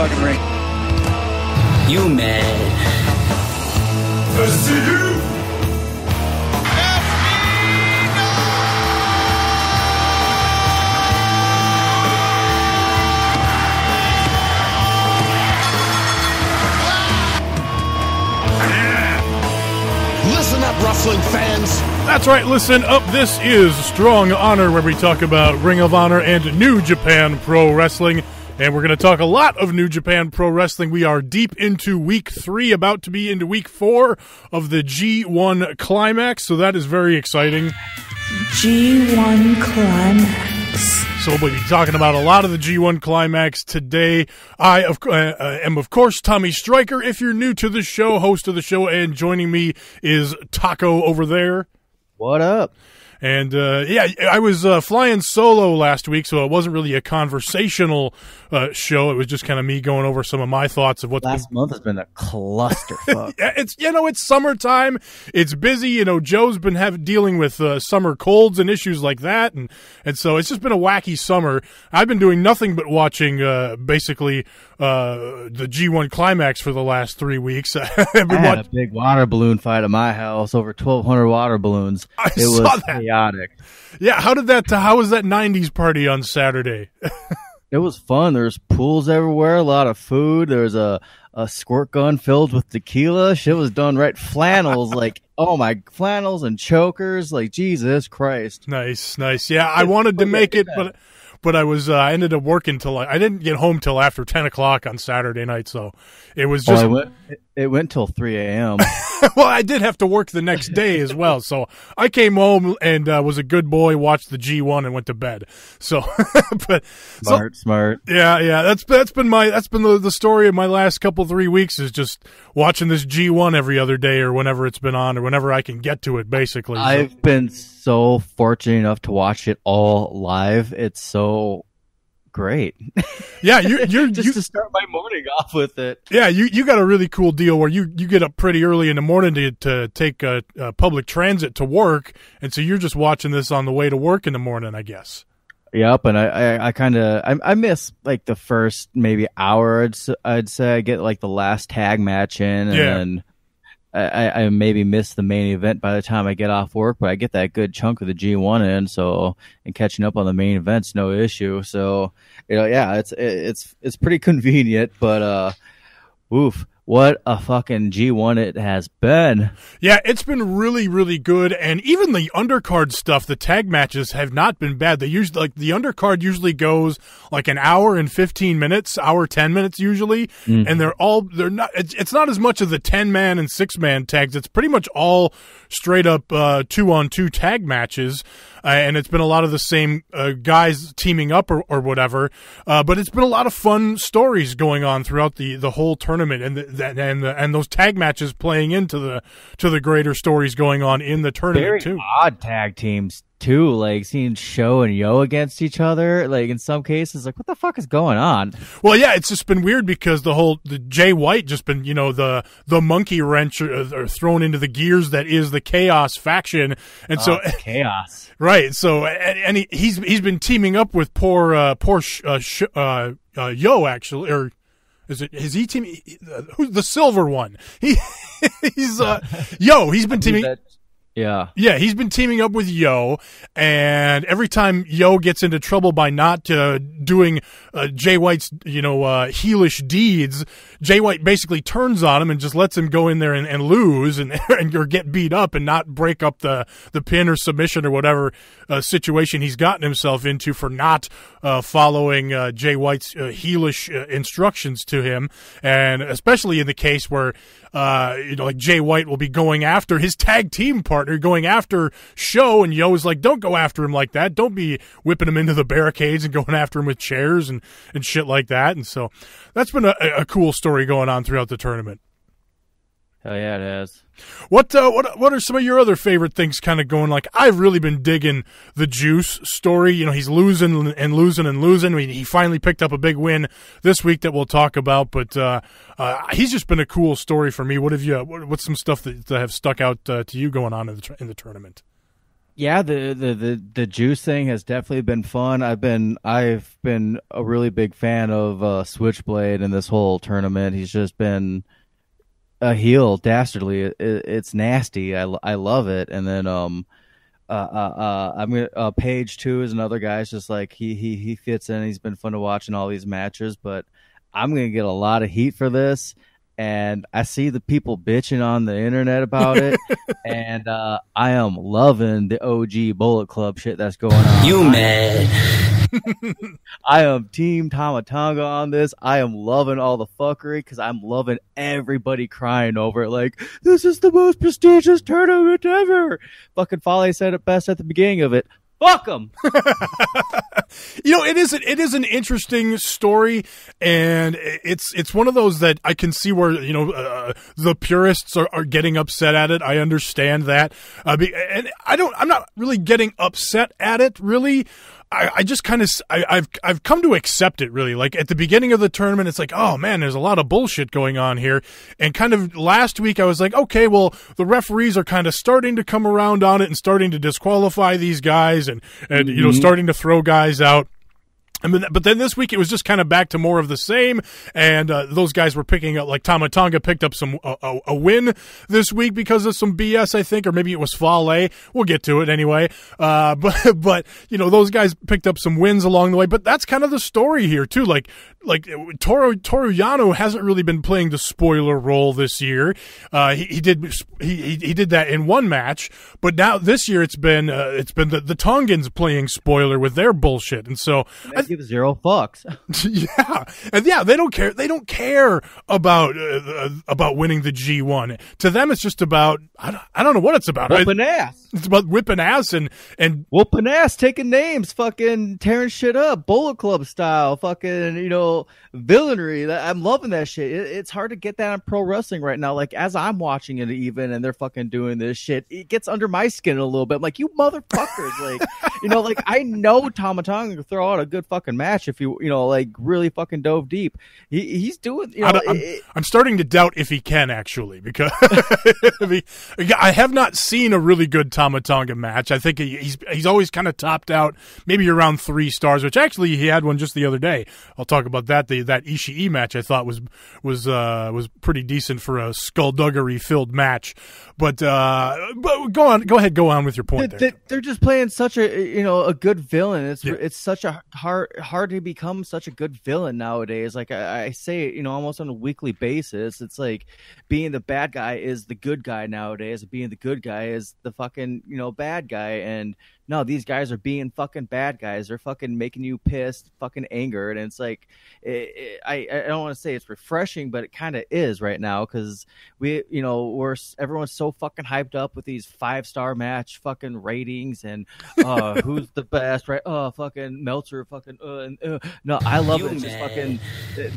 fucking ring. You mad? I see you. Listen up, wrestling fans. That's right, listen up. This is Strong Honor, where we talk about Ring of Honor and New Japan Pro Wrestling. And we're going to talk a lot of New Japan Pro Wrestling. We are deep into Week 3, about to be into Week 4 of the G1 Climax, so that is very exciting. G1 Climax. So we'll be talking about a lot of the G1 Climax today. I am, of course, Tommy Stryker. If you're new to the show, host of the show, and joining me is Taco over there. What up? And, yeah, I was flying solo last week, so it wasn't really a conversational show. It was just kind of me going over some of my thoughts of what's last month has been a clusterfuck. Yeah, it's summertime. It's busy. Joe's been dealing with summer colds and issues like that, and so it's just been a wacky summer. I've been doing nothing but watching basically the G1 Climax for the last 3 weeks. I had a big water balloon fight at my house, over 1,200 water balloons. It was chaotic. Yeah, how was that 90s party on Saturday? It was fun. There's pools everywhere, a lot of food. There was a squirt gun filled with tequila. Shit was done right. Flannels, flannels and chokers, like Jesus Christ. Nice. Yeah, I wanted to make it, but I ended up working till I didn't get home till after 10 o'clock on Saturday night, so it was just... It went till 3 a.m. Well, I did have to work the next day as well, so I came home and was a good boy, watched the G1, and went to bed. So, smart. Yeah. That's been the story of my last 3 weeks, is just watching this G1 every other day or whenever it's been on or whenever I can get to it. Basically, I've been so fortunate enough to watch it all live. It's so great. Yeah, you're to start my morning off with it. Yeah, you got a really cool deal where you get up pretty early in the morning to take public transit to work, and so you're just watching this on the way to work in the morning, I guess. Yep, and I miss like the first maybe hour. I'd say I get like the last tag match in, and then I maybe miss the main event by the time I get off work, but I get that good chunk of the G1 in, and catching up on the main event's no issue. So, it's pretty convenient, but oof. What a fucking G1 it has been. Yeah, it's been really, really good, and even the undercard stuff, the tag matches have not been bad. They usually, the undercard usually goes like an hour and 15 minutes, hour 10 minutes usually, and they're not. It's not as much of the 10-man and 6-man tags. It's pretty much all straight up 2-on-2 tag matches. And it's been a lot of the same guys teaming up or whatever, but it's been a lot of fun stories going on throughout the whole tournament, and those tag matches playing into the greater stories going on in the tournament. Very too. Odd tag teams too, like seeing Sho and Yo against each other, like in some cases, like what the fuck is going on? Well, yeah, it's just been weird because the Jay White just been, the monkey wrench or thrown into the gears that is the Chaos faction, and so chaos, right? So and he's been teaming up with poor Yo, actually, or is he teaming? Who's the silver one? He's Yo. He's been teaming. Yeah, he's been teaming up with Yo, and every time Yo gets into trouble by not doing Jay White's, heelish deeds, Jay White basically turns on him and just lets him go in there and lose and or get beat up and not break up the pin or submission or whatever situation he's gotten himself into for not following Jay White's heelish instructions to him, and especially in the case where like Jay White will be going after his tag team partner, going after Sho, and Yo is like, don't go after him like that. Don't be whipping him into the barricades and going after him with chairs and shit like that. And so that's been a cool story going on throughout the tournament. Hell yeah, it has. What are some of your other favorite things kind of going? Like, I've really been digging the Juice story. He's losing and losing and losing. I mean, he finally picked up a big win this week that we'll talk about, but he's just been a cool story for me. What's some stuff that have stuck out to you going on in the tournament? Yeah, the juice thing has definitely been fun. I've been a really big fan of Switchblade in this whole tournament. He's just been a heel dastardly. It's nasty. I love it. And then I'm gonna Page too is another guy. It's just like he fits in. He's been fun to watch in all these matches, but I'm gonna get a lot of heat for this. And I see the people bitching on the internet about it, and I am loving the OG Bullet Club shit that's going on. You mad? I am Team Tamatanga on this. I am loving all the fuckery because I'm loving everybody crying over it. Like, this is the most prestigious tournament ever. Fucking Fale said it best at the beginning of it. Fuck them. It is an interesting story, and it's one of those that I can see where the purists are getting upset at it. I understand that, and I'm not really getting upset at it really. I just kind of I've come to accept it really. Like at the beginning of the tournament, it's like, oh man, there's a lot of bullshit going on here. And kind of last week, I was like, okay, well, the referees are kind of starting to come around on it and starting to disqualify these guys and starting to throw guys out. But then this week it was just kind of back to more of the same, and those guys were picking up, like Tamatanga picked up some a win this week because of some BS, I think, or maybe it was Fale. We'll get to it anyway. But those guys picked up some wins along the way. But that's kind of the story here too. Like Toru Yano hasn't really been playing the spoiler role this year. He did that in one match, but now this year it's been the Tongans playing spoiler with their bullshit, and so. I give zero fucks. They don't care. They don't care about winning the G1. To them, it's just about I don't know what it's about. Whipping ass. It's about whipping ass and whooping ass, taking names, fucking tearing shit up, Bullet Club style, fucking villainry. I'm loving that shit. It's hard to get that on pro wrestling right now. Like as I'm watching it, even and they're fucking doing this shit, it gets under my skin a little bit. I'm like, you motherfuckers, like I know Tamatanga can throw out a good fucking match if you really fucking dove deep. He's doing. I'm starting to doubt if he can actually, because I have not seen a really good Tamatanga match. I think he's always kind of topped out maybe around 3 stars, which actually he had one just the other day. I'll talk about that. That Ishii match I thought was pretty decent for a skullduggery filled match. But go on with your point there. They're just playing such a good villain. It's such a hard to become such a good villain nowadays. Like I say it, almost on a weekly basis. It's like being the bad guy is the good guy nowadays. Being the good guy is the fucking bad guy. And no, these guys are being fucking bad guys. They're fucking making you pissed, fucking angered. And it's like, I don't want to say it's refreshing, but it kind of is right now. Cause everyone's so fucking hyped up with these 5-star match fucking ratings and, who's the best, right? Oh, fucking Meltzer, fucking, no, I love it. It's just fucking,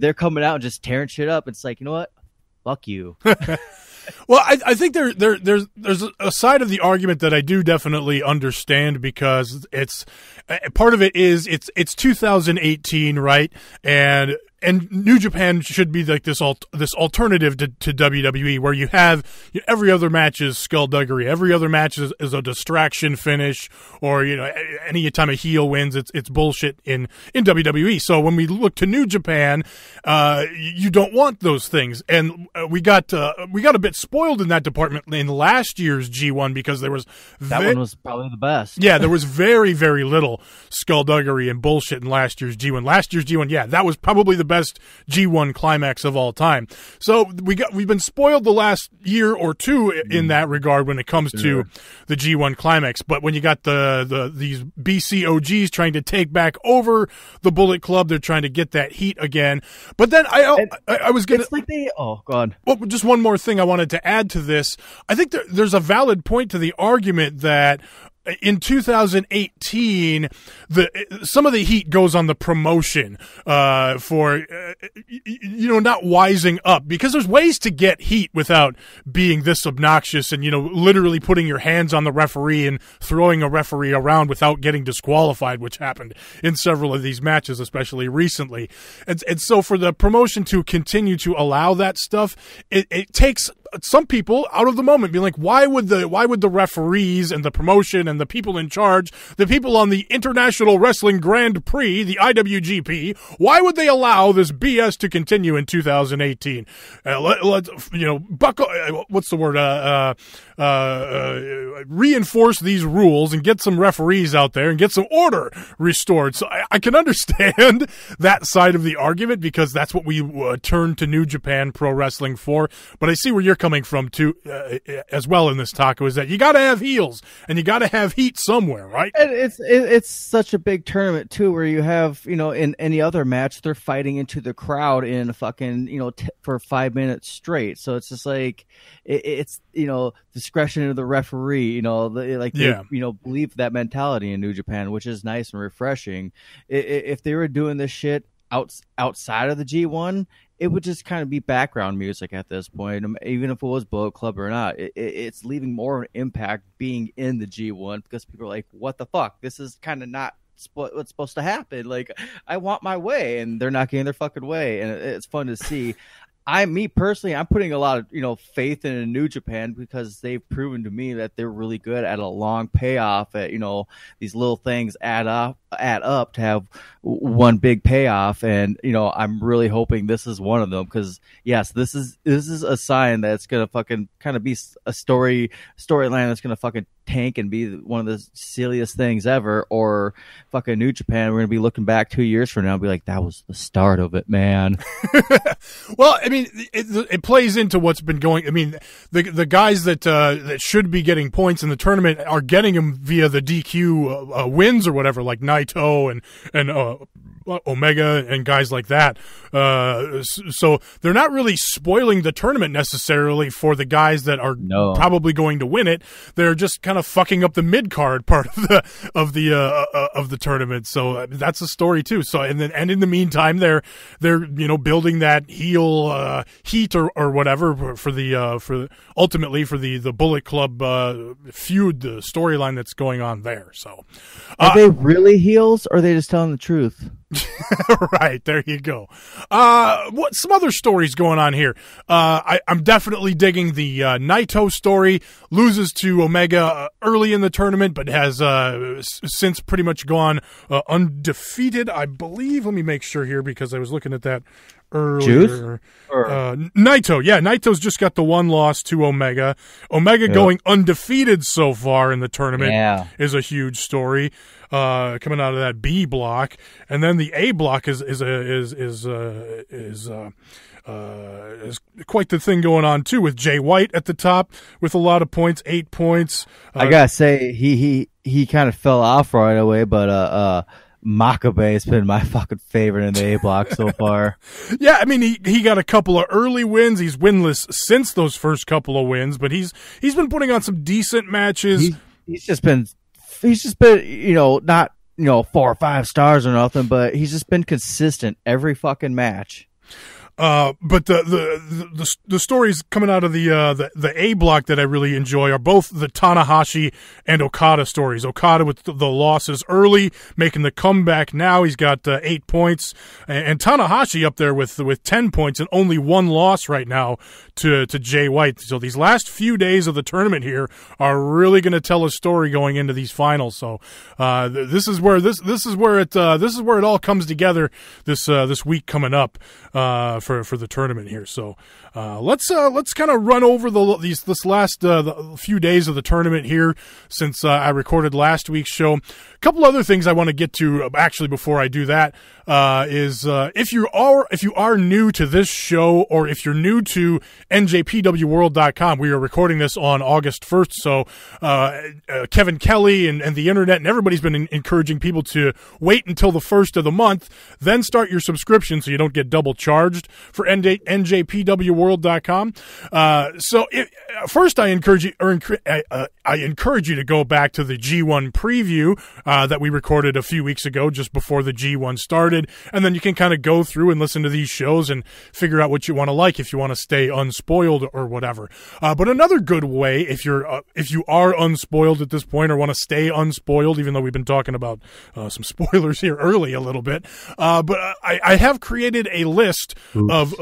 they're coming out and just tearing shit up. It's like, you know what? Fuck you. Well, I think there's a side of the argument that I do definitely understand, because it's part of it is it's 2018, right? And New Japan should be like this alternative to WWE, where you have every other match is skullduggery, every other match is a distraction finish, or any time a heel wins, it's bullshit in WWE. So when we look to New Japan, you don't want those things, and we got a bit spoiled in that department in last year's G1, because there was that one was probably the best. Yeah, there was very, very little skullduggery and bullshit in last year's G1. Last year's G1, yeah, that was probably the best G1 climax of all time. So we've been spoiled the last year or two in that regard when it comes to the G1 climax. But when you got these BCOGs trying to take back over the Bullet Club, they're trying to get that heat again. But then I was gonna. It's like oh god. Well, just one more thing I wanted to add to this. I think there's a valid point to the argument that in 2018, some of the heat goes on the promotion for not wising up, because there's ways to get heat without being this obnoxious and literally putting your hands on the referee and throwing a referee around without getting disqualified, which happened in several of these matches, especially recently. And so for the promotion to continue to allow that stuff, it takes some people out of the moment being like, why would the referees and the promotion and the people in charge, the people on the International Wrestling Grand Prix, the IWGP, why would they allow this BS to continue in 2018? What's the word? Reinforce these rules and get some referees out there and get some order restored. So I can understand that side of the argument, because that's what we turn to New Japan Pro Wrestling for. But I see where you're coming from too, as well in this, Taco, is that you got to have heels and you got to have heat somewhere, right? And it's such a big tournament too, where you have, in any other match, they're fighting into the crowd in fucking, for 5 minutes straight. So it's just like, it's discretion of the referee, believe that mentality in New Japan, which is nice and refreshing. If they were doing this shit outside of the G1, it would just kind of be background music at this point, even if it was Bullet Club or not. It's leaving more of an impact being in the G1, because people are like, what the fuck? This is kind of not what's supposed to happen. Like, I want my way, and they're not getting their fucking way, and it's fun to see. Me personally, I'm putting a lot of faith in New Japan, because they've proven to me that they're really good at a long payoff. At these little things add up to have one big payoff, and I'm really hoping this is one of them, because yes, this is a sign that it's gonna fucking kind of be a storyline that's gonna fucking tank and be one of the silliest things ever. Or fucking New Japan, we're gonna be looking back 2 years from now and be like, that was the start of it, man. Well, I mean, it plays into what's been going. I mean, the guys that should be getting points in the tournament are getting them via the DQ wins or whatever, like Naito and Omega and guys like that. So they're not really spoiling the tournament necessarily for the guys that are probably going to win it. They're just kind of fucking up the mid card part of the tournament. So that's a story too. So and in the meantime, they're building that heel heat or whatever for ultimately for the Bullet Club feud, the storyline that's going on there. So are they really heels, or are they just telling the truth? Right, there you go. What some other stories going on here? I'm definitely digging the Naito story. Loses to Omega early in the tournament, but has since pretty much gone undefeated, I believe. Let me make sure here, because I was looking at that earlier. Naito, yeah, Naito's just got the one loss to Omega. Omega going undefeated so far in the tournament is a huge story. Coming out of that B block, and then the A block is quite the thing going on too, with Jay White at the top with a lot of points, 8 points. I gotta say he kind of fell off right away, but Makabe has been my fucking favorite in the A block so far. Yeah, I mean he got a couple of early wins. He's winless since those first couple of wins, but he's been putting on some decent matches. He's just been not 4 or 5 stars or nothing, but he's just been consistent every fucking match. But the stories coming out of the A block that I really enjoy are both the Tanahashi and Okada stories. Okada with the losses early, making the comeback now. He's got 8 points, and Tanahashi up there with 10 points and only one loss right now to Jay White. So these last few days of the tournament here are really going to tell a story going into these finals. So this is where it all comes together this week coming up for the tournament here. So let's kind of run over this last the few days of the tournament here since I recorded last week's show. A couple other things I want to get to actually before I do that is if you are new to this show, or if you're new to NJPWWorld.com, we are recording this on August 1st. So Kevin Kelly and the internet and everybody's been encouraging people to wait until the 1st of the month, then start your subscription so you don't get double charged for NJPWWorld.com. First, I encourage you to go back to the G1 preview that we recorded a few weeks ago, just before the G1 started, and then you can kind of go through and listen to these shows and figure out what you want to like if you want to stay unspoiled or whatever. But another good way, if you are unspoiled at this point or want to stay unspoiled, even though we've been talking about some spoilers here early a little bit, but I have created a list of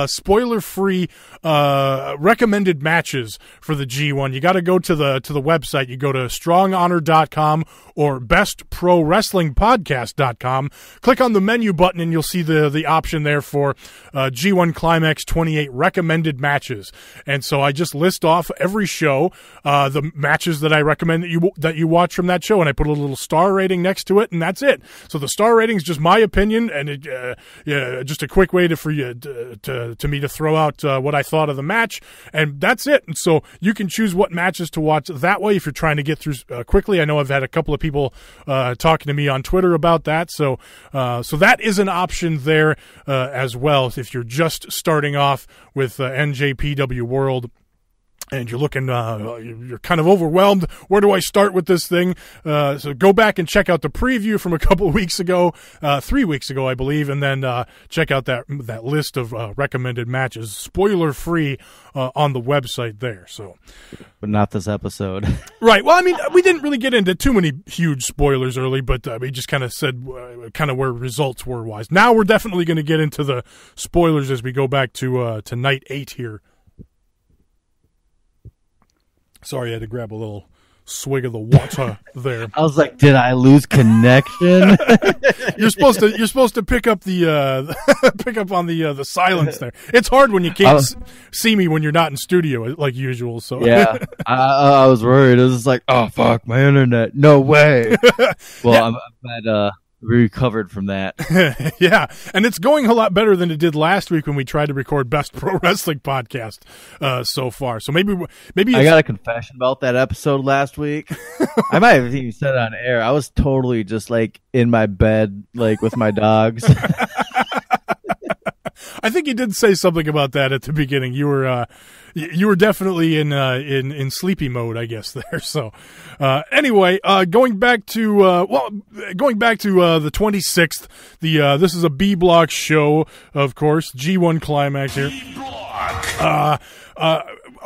spoiler-free recommended matches for the G1. You got to go to the website. You go to stronghonor.com or bestprowrestlingpodcast.com. Click on the menu button and you'll see the option there for G1 Climax 28 recommended matches. And so I just list off every show the matches that I recommend that you watch from that show, and I put a little star rating next to it, and that's it. So the star rating is just my opinion, and just a quick way for me to throw out what I thought of the match, and that's it. And so you can choose what matches to watch that way if you're trying to get through quickly. I know I've had a couple of people talking to me on Twitter about that, so that is an option there as well if you're just starting off with NJPW World. And you're looking, you're kind of overwhelmed. Where do I start with this thing? So go back and check out the preview from a couple of weeks ago, 3 weeks ago, I believe, and then check out that list of recommended matches, spoiler free, on the website there. So, but not this episode, right? Well, I mean, we didn't really get into too many huge spoilers early, but we just kind of said kind of where results were wise. Now we're definitely going to get into the spoilers as we go back to night 8 here. Sorry, I had to grab a little swig of the water there. I was like, did I lose connection? You're supposed to pick up on the silence there. It's hard when you can't see me when you're not in studio like usual. So yeah, I was worried. It was just like, oh fuck, my internet. No way. Well, yeah. I'm glad we recovered from that. Yeah, and it's going a lot better than it did last week when we tried to record Best Pro Wrestling Podcast so far. So maybe I got a confession about that episode last week. I might have even said it on air. I was totally just like in my bed, like with my dogs. I think you did say something about that at the beginning. You were definitely in sleepy mode, I guess there. So anyway, going back to the 26th. This is a B block show, of course. G1 Climax here.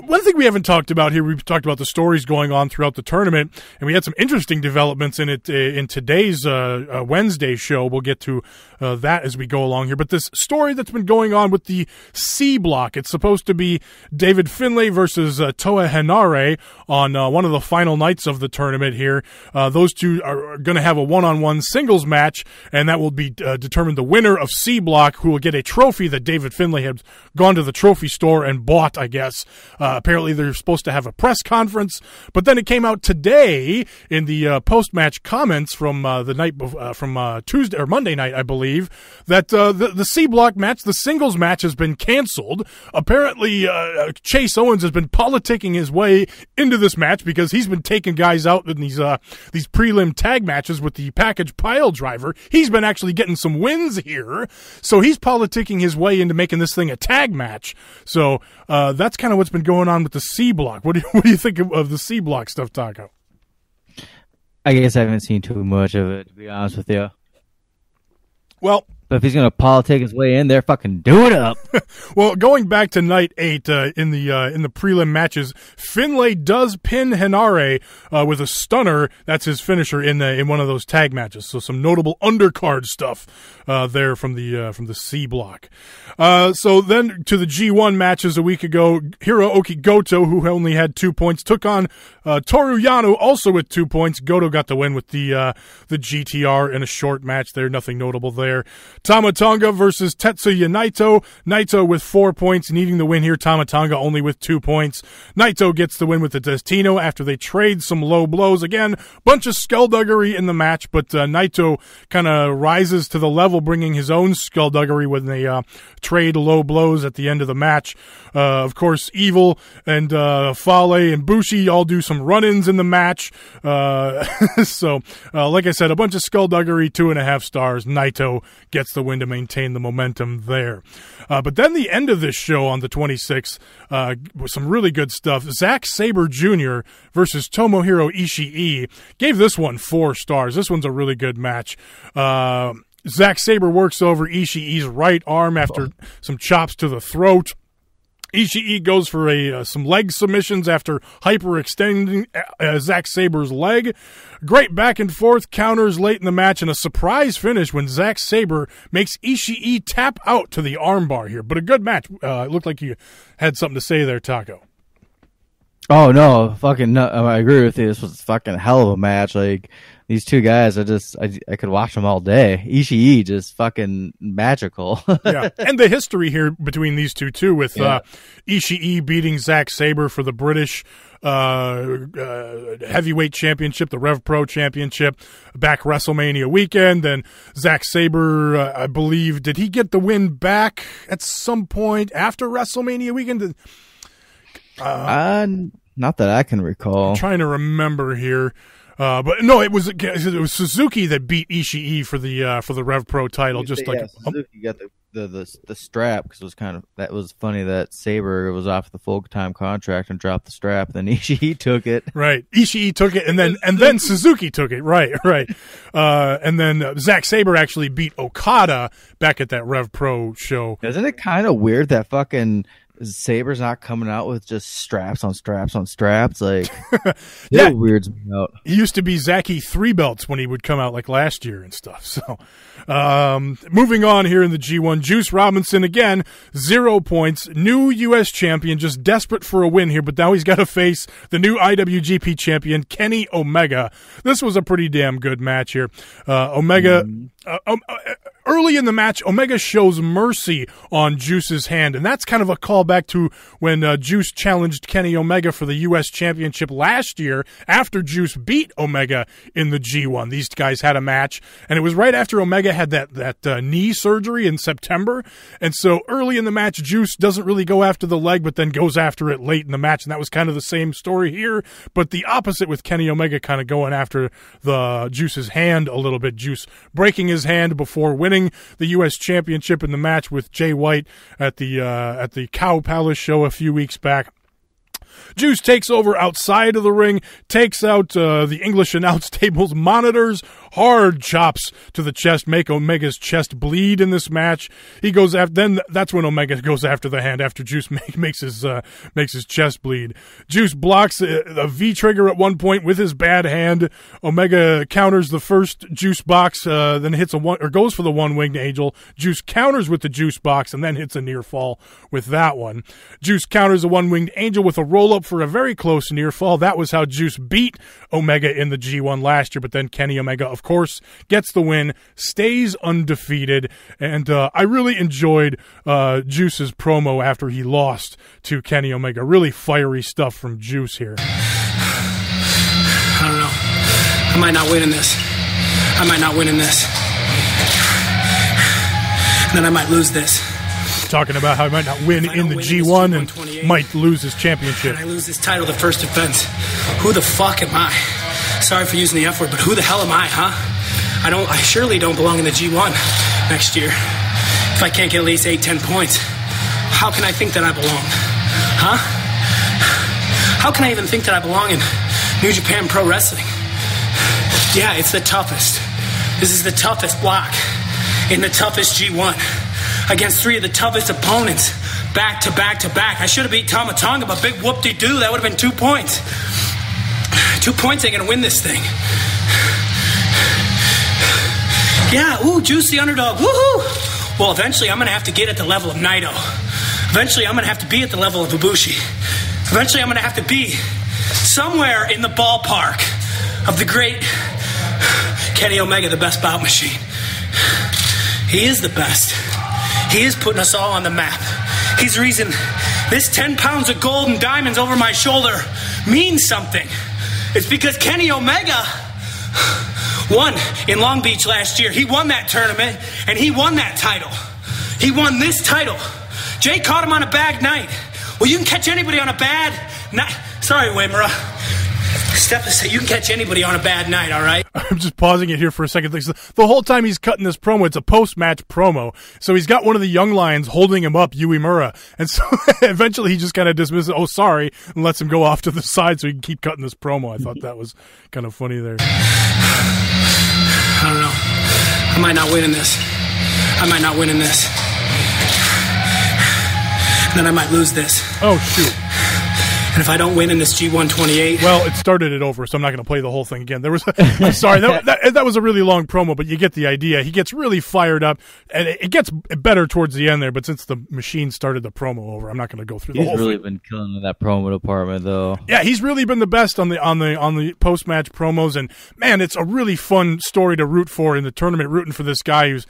One thing we haven't talked about here, we've talked about the stories going on throughout the tournament, and we had some interesting developments in it in today's Wednesday show. We'll get to that as we go along here. But this story that's been going on with the C block, it's supposed to be David Finlay versus Toa Henare on one of the final nights of the tournament here. Those two are going to have a one-on-one singles match, and that will be determine the winner of C block, who will get a trophy that David Finlay had gone to the trophy store and bought, I guess. Apparently they're supposed to have a press conference, but then it came out today in the post-match comments from the night from Tuesday or Monday night, I believe, that the C block match, the singles match, has been canceled. Apparently, Chase Owens has been politicking his way into this match because he's been taking guys out in these prelim tag matches with the package pile driver. He's been actually getting some wins here, so he's politicking his way into making this thing a tag match. So that's kind of what's been going on with the C block. What do you think of the C block stuff, Taco? I guess I haven't seen too much of it, to be honest with you. Well, but if he's going to politic his way in there, fucking do it up. Well, going back to night 8 in the prelim matches, Finlay does pin Henare with a stunner. That's his finisher in one of those tag matches. So some notable undercard stuff there from the C block. So then to the G1 matches a week ago, Hirooki Goto, who only had 2 points, took on Toru Yano, also with 2 points. Goto got the win with the GTR in a short match there. Nothing notable there. Tama Tonga versus Tetsuya Naito. Naito with 4 points, needing the win here. Tama Tonga only with 2 points. Naito gets the win with the Destino after they trade some low blows. Again, bunch of skullduggery in the match, but Naito kind of rises to the level, bringing his own skullduggery when they trade low blows at the end of the match. Of course, Evil and Fale and Bushi all do some run-ins in the match. So, like I said, a bunch of skullduggery, 2.5 stars. Naito gets the win to maintain the momentum there. But then the end of this show on the 26th was some really good stuff. Zack Sabre Jr. versus Tomohiro Ishii gave this one 4 stars. This one's a really good match. Zack Sabre works over Ishii's right arm after some chops to the throat. Ishii goes for some leg submissions after hyperextending Zack Saber's leg. Great back and forth counters late in the match, and a surprise finish when Zack Saber makes Ishii tap out to the armbar here. But a good match. It looked like you had something to say there, Taco. Oh no, fucking no, I agree with you. This was a fucking hell of a match. Like, these two guys, I could watch them all day. Ishii just fucking magical. Yeah, and the history here between these two too, with Ishii beating Zack Saber for the British heavyweight championship, the Rev Pro championship, back WrestleMania weekend. Then Zack Saber, I believe, did he get the win back at some point after WrestleMania weekend? Not that I can recall. I'm trying to remember here. But no, it was Suzuki that beat Ishii for the Rev Pro title. Suzuki got the strap, because that was funny that Saber was off the full time contract and dropped the strap. Then Ishii took it. Right, Ishii took it, and then Suzuki took it. Right. And then Zack Saber actually beat Okada back at that Rev Pro show. Isn't it kind of weird that fucking Saber's not coming out with just straps on straps on straps? Like, yeah, it weirds me out. He used to be Zachy 3 belts when he would come out like last year and stuff. So, moving on here in the G1, Juice Robinson again, 0 points, new U.S. champion, just desperate for a win here, but now he's got to face the new IWGP champion, Kenny Omega. This was a pretty damn good match here. Early in the match, Omega shows mercy on Juice's hand, and that's kind of a callback to when Juice challenged Kenny Omega for the U.S. Championship last year after Juice beat Omega in the G1. These guys had a match, and it was right after Omega had that knee surgery in September, and so early in the match, Juice doesn't really go after the leg, but then goes after it late in the match, and that was kind of the same story here, but the opposite with Kenny Omega kind of going after the Juice's hand a little bit. Juice breaking his hand before winning the U.S. Championship in the match with Jay White at the Cow Palace show a few weeks back. Juice takes over outside of the ring, takes out the English announce table's monitors, hard chops to the chest, make Omega's chest bleed in this match. He goes after, then that's when Omega goes after the hand after Juice makes his chest bleed. Juice blocks a V trigger at one point with his bad hand. Omega counters the first Juice box, then hits goes for the one-winged angel. Juice counters with the Juice box and then hits a near fall with that one. Juice counters a one-winged angel with a roll-up for a very close near fall. That was how Juice beat Omega in the G1 last year, but then Kenny Omega, of course, gets the win, stays undefeated, and I really enjoyed Juice's promo after he lost to Kenny Omega. Really fiery stuff from Juice here. I don't know. I might not win in this. And then I might lose this. Talking about how he might not win in the G1 and might lose his championship. When I lose this title, the first defense, who the fuck am I? Sorry for using the F word, but who the hell am I, huh? I surely don't belong in the G1 next year. If I can't get at least 8-10 points, how can I think that I belong? Huh? How can I even think that I belong in New Japan Pro Wrestling? Yeah, it's the toughest. This is the toughest block in the toughest G1. Against 3 of the toughest opponents, back to back to back. I should have beat Tama Tonga, but big whoop-de-doo, that would have been 2 points. 2 points ain't gonna win this thing. Yeah, ooh, Juice the underdog, woohoo! Well, eventually I'm gonna have to get at the level of Naito. Eventually I'm gonna have to be at the level of Ibushi. Eventually I'm gonna have to be somewhere in the ballpark of the great Kenny Omega, the best bout machine. He is the best. He is putting us all on the map. He's the reason this 10 pounds of gold and diamonds over my shoulder means something. It's because Kenny Omega won in Long Beach last year. He won that tournament, and he won that title. He won this title. Jay caught him on a bad night. Well, you can catch anybody on a bad night. Sorry, Wimura. Steph said you can catch anybody on a bad night, all right? I'm just pausing it here for a second. The whole time he's cutting this promo, it's a post-match promo. So he's got one of the young lions holding him up, Uemura. And so eventually he just kind of dismisses, oh, sorry, and lets him go off to the side so he can keep cutting this promo. I thought that was kind of funny there. I don't know. I might not win in this. And then I might lose this. Oh, shoot. And if I don't win in this G1 28... Well, it started it over, so I'm not going to play the whole thing again. I'm sorry, that was a really long promo, but you get the idea. He gets really fired up, and it gets better towards the end there, but since the machine started the promo over, I'm not going to go through the whole thing. He's really been killing in that promo department, though. Yeah, he's really been the best on the post-match promos, and, man, it's a really fun story to root for in the tournament, rooting for this guy who's,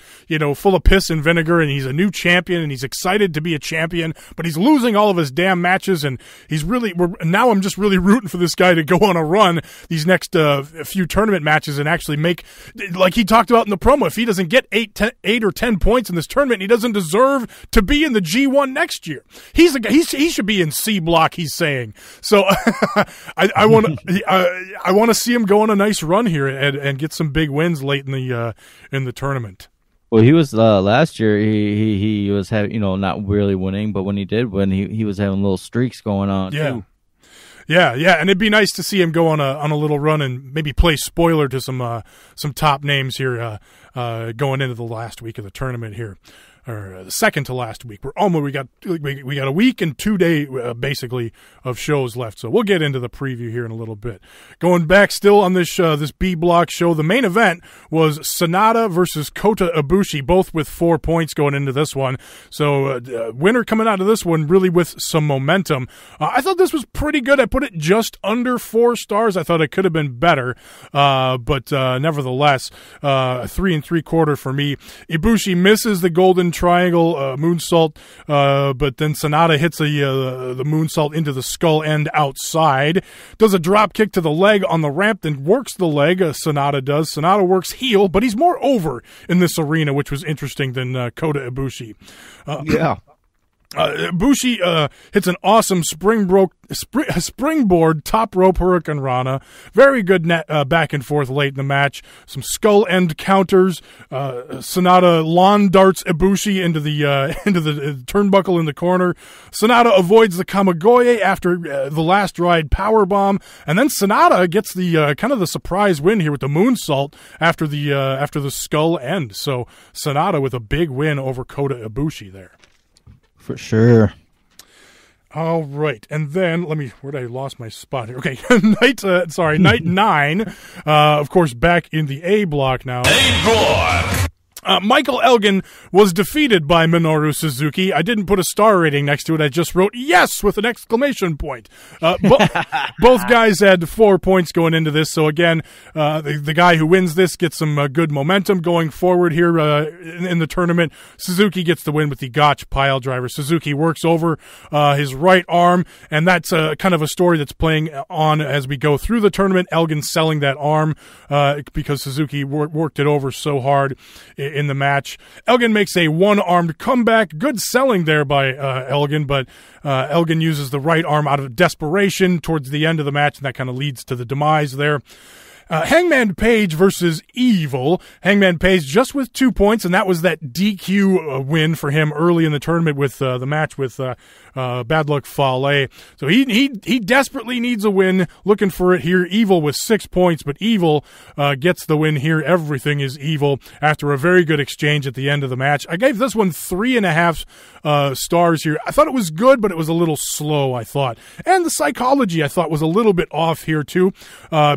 full of piss and vinegar, and he's a new champion, and he's excited to be a champion, but he's losing all of his damn matches, and he's really... Now I'm just really rooting for this guy to go on a run these next few tournament matches and actually make, like he talked about in the promo, if he doesn't get 8 or 10 points in this tournament, he doesn't deserve to be in the G1 next year. He should be in C block, he's saying. So I want to see him go on a nice run here and get some big wins late in the tournament. Well, he was last year. He was having, not really winning, but when he did win, he was having little streaks going on too. Yeah, and it'd be nice to see him go on a little run and maybe play spoiler to some top names here going into the last week of the tournament here. Or the second to last week. We got a week and 2 day basically of shows left. So we'll get into the preview here in a little bit. Going back still on this B block show, the main event was Sonata versus Kota Ibushi, both with 4 points going into this one. So winner coming out of this one really with some momentum. I thought this was pretty good. I put it just under 4 stars. I thought it could have been better, but nevertheless, 3 3/4 for me. Ibushi misses the golden triangle moonsault, but then Sonata hits the moonsault into the skull end outside. Does a drop kick to the leg on the ramp, then works the leg. Sonata does. Sonata works heel, but he's more over in this arena, which was interesting than Kota Ibushi. Yeah. Ibushi hits an awesome springboard top rope Hurricane Rana. Very good back and forth late in the match. Some skull end counters. Sonata lawn darts Ibushi into the turnbuckle in the corner. Sonata avoids the Kamigoye after the last ride powerbomb, and then Sonata gets the kind of the surprise win here with the moonsault after the skull end. So Sonata with a big win over Kota Ibushi there. For sure. All right, and then where'd I lost my spot here? Okay, night 9. Of course, back in the A block now. A block. Michael Elgin was defeated by Minoru Suzuki. I didn't put a star rating next to it. I just wrote yes with an exclamation point. Both guys had 4 points going into this. So again, the guy who wins this gets some good momentum going forward here in the tournament. Suzuki gets the win with the Gotch pile driver. Suzuki works over his right arm, and that's kind of a story that's playing on as we go through the tournament. Elgin selling that arm because Suzuki worked it over so hard in the match. Elgin makes a one-armed comeback. Good selling there by Elgin, but Elgin uses the right arm out of desperation towards the end of the match, and that kind of leads to the demise there. Hangman Page versus Evil. Hangman Page just with 2 points, and that was that DQ win for him early in the tournament with the match with Bad Luck Fale. So he desperately needs a win, looking for it here. Evil with 6 points, but Evil gets the win here. Everything is Evil after a very good exchange at the end of the match. I gave this one 3.5 stars here. I thought it was good, but it was a little slow, I thought. And the psychology, I thought, was a little bit off here, too.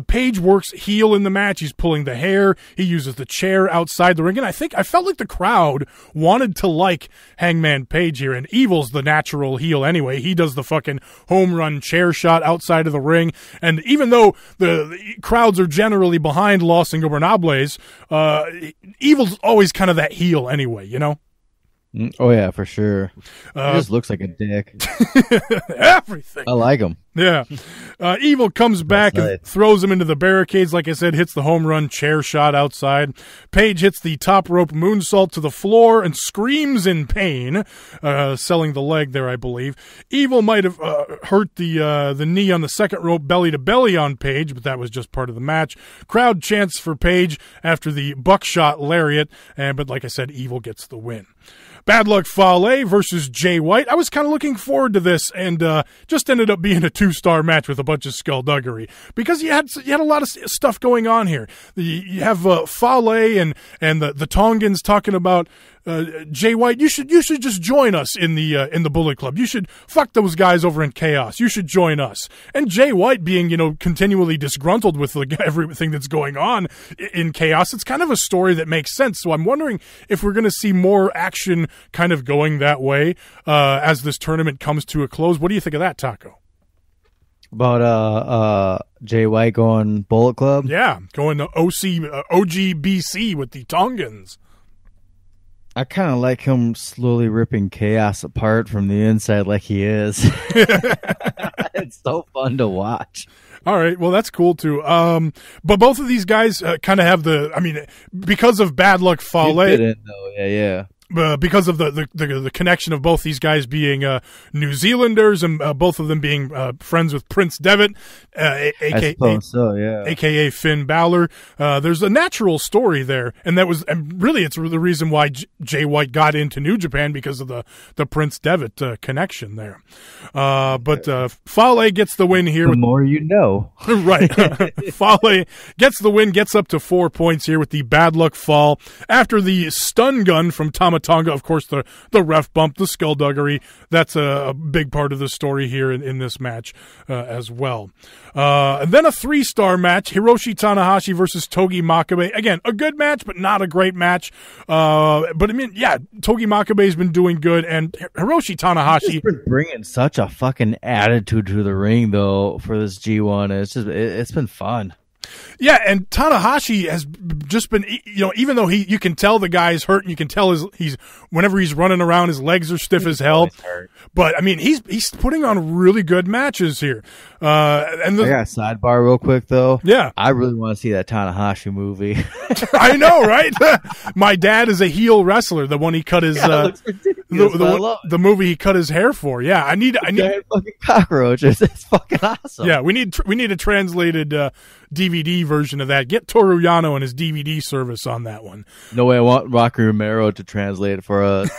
Page works heel in the match. He's pulling the hair. He uses the chair outside the ring. And I felt like the crowd wanted to like Hangman Page here. And Evil's the natural heel anyway. He does the fucking home run chair shot outside of the ring. And even though the crowds are generally behind Los Ingobernables, Evil's always kind of that heel anyway, you know? Oh, yeah, for sure. He just looks like a dick. Everything. I like him. Yeah. Evil comes back and throws him into the barricades. Like I said, hits the home run chair shot outside. Page hits the top rope moonsault to the floor and screams in pain, selling the leg there, I believe. Evil might have hurt the knee on the second rope belly to belly on Page, but that was just part of the match. Crowd chants for Page after the buckshot lariat, but like I said, Evil gets the win. Bad Luck Fale versus Jay White. I was kind of looking forward to this, and just ended up being a 2-star match with a bunch of skullduggery, because you had a lot of stuff going on here. You have Fale and the Tongans talking about Jay White. You should just join us in the Bullet Club. You should fuck those guys over in Chaos. You should join us. And Jay White being continually disgruntled with everything that's going on in Chaos. It's kind of a story that makes sense. So I'm wondering if we're going to see more action kind of going that way as this tournament comes to a close. What do you think of that, Taco? About Jay White going Bullet Club? Yeah, going to OGBC with the Tongans. I kind of like him slowly ripping Chaos apart from the inside like he is. It's so fun to watch. All right, well, that's cool, too. But both of these guys kind of have because of Bad Luck Fale. Yeah. Because of the connection of both these guys being New Zealanders and both of them being friends with Prince Devitt, aka Finn Balor, there's a natural story there, and really it's the reason why Jay White got into New Japan, because of the Prince Devitt connection there. But Fale gets the win here. The more you know, right? Fale gets the win, gets up to 4 points here with the Bad Luck Fall after the stun gun from Tama Tonga. Of course, the ref bump, the skullduggery, that's a big part of the story here in this match as well. And then a 3-star match, Hiroshi Tanahashi versus Togi Makabe. Again, a good match, but not a great match. But I mean, yeah, Togi Makabe's been doing good, and Hiroshi Tanahashi... He's been bringing such a fucking attitude to the ring, though, for this G1. It's been fun. Yeah, and Tanahashi has just been, even though you can tell the guy's hurt, and you can tell he's whenever he's running around, his legs are stiff as hell. But I mean, he's putting on really good matches here. I got a sidebar real quick though. Yeah, I really want to see that Tanahashi movie. I know, right? My dad is a heel wrestler. The one he cut his the movie he cut his hair for. Yeah, I need fucking cockroaches. It's fucking awesome. Yeah, we need a translated DVD version of that. Get Toru Yano and his DVD service on that one. No way, I want Rocky Romero to translate it for us.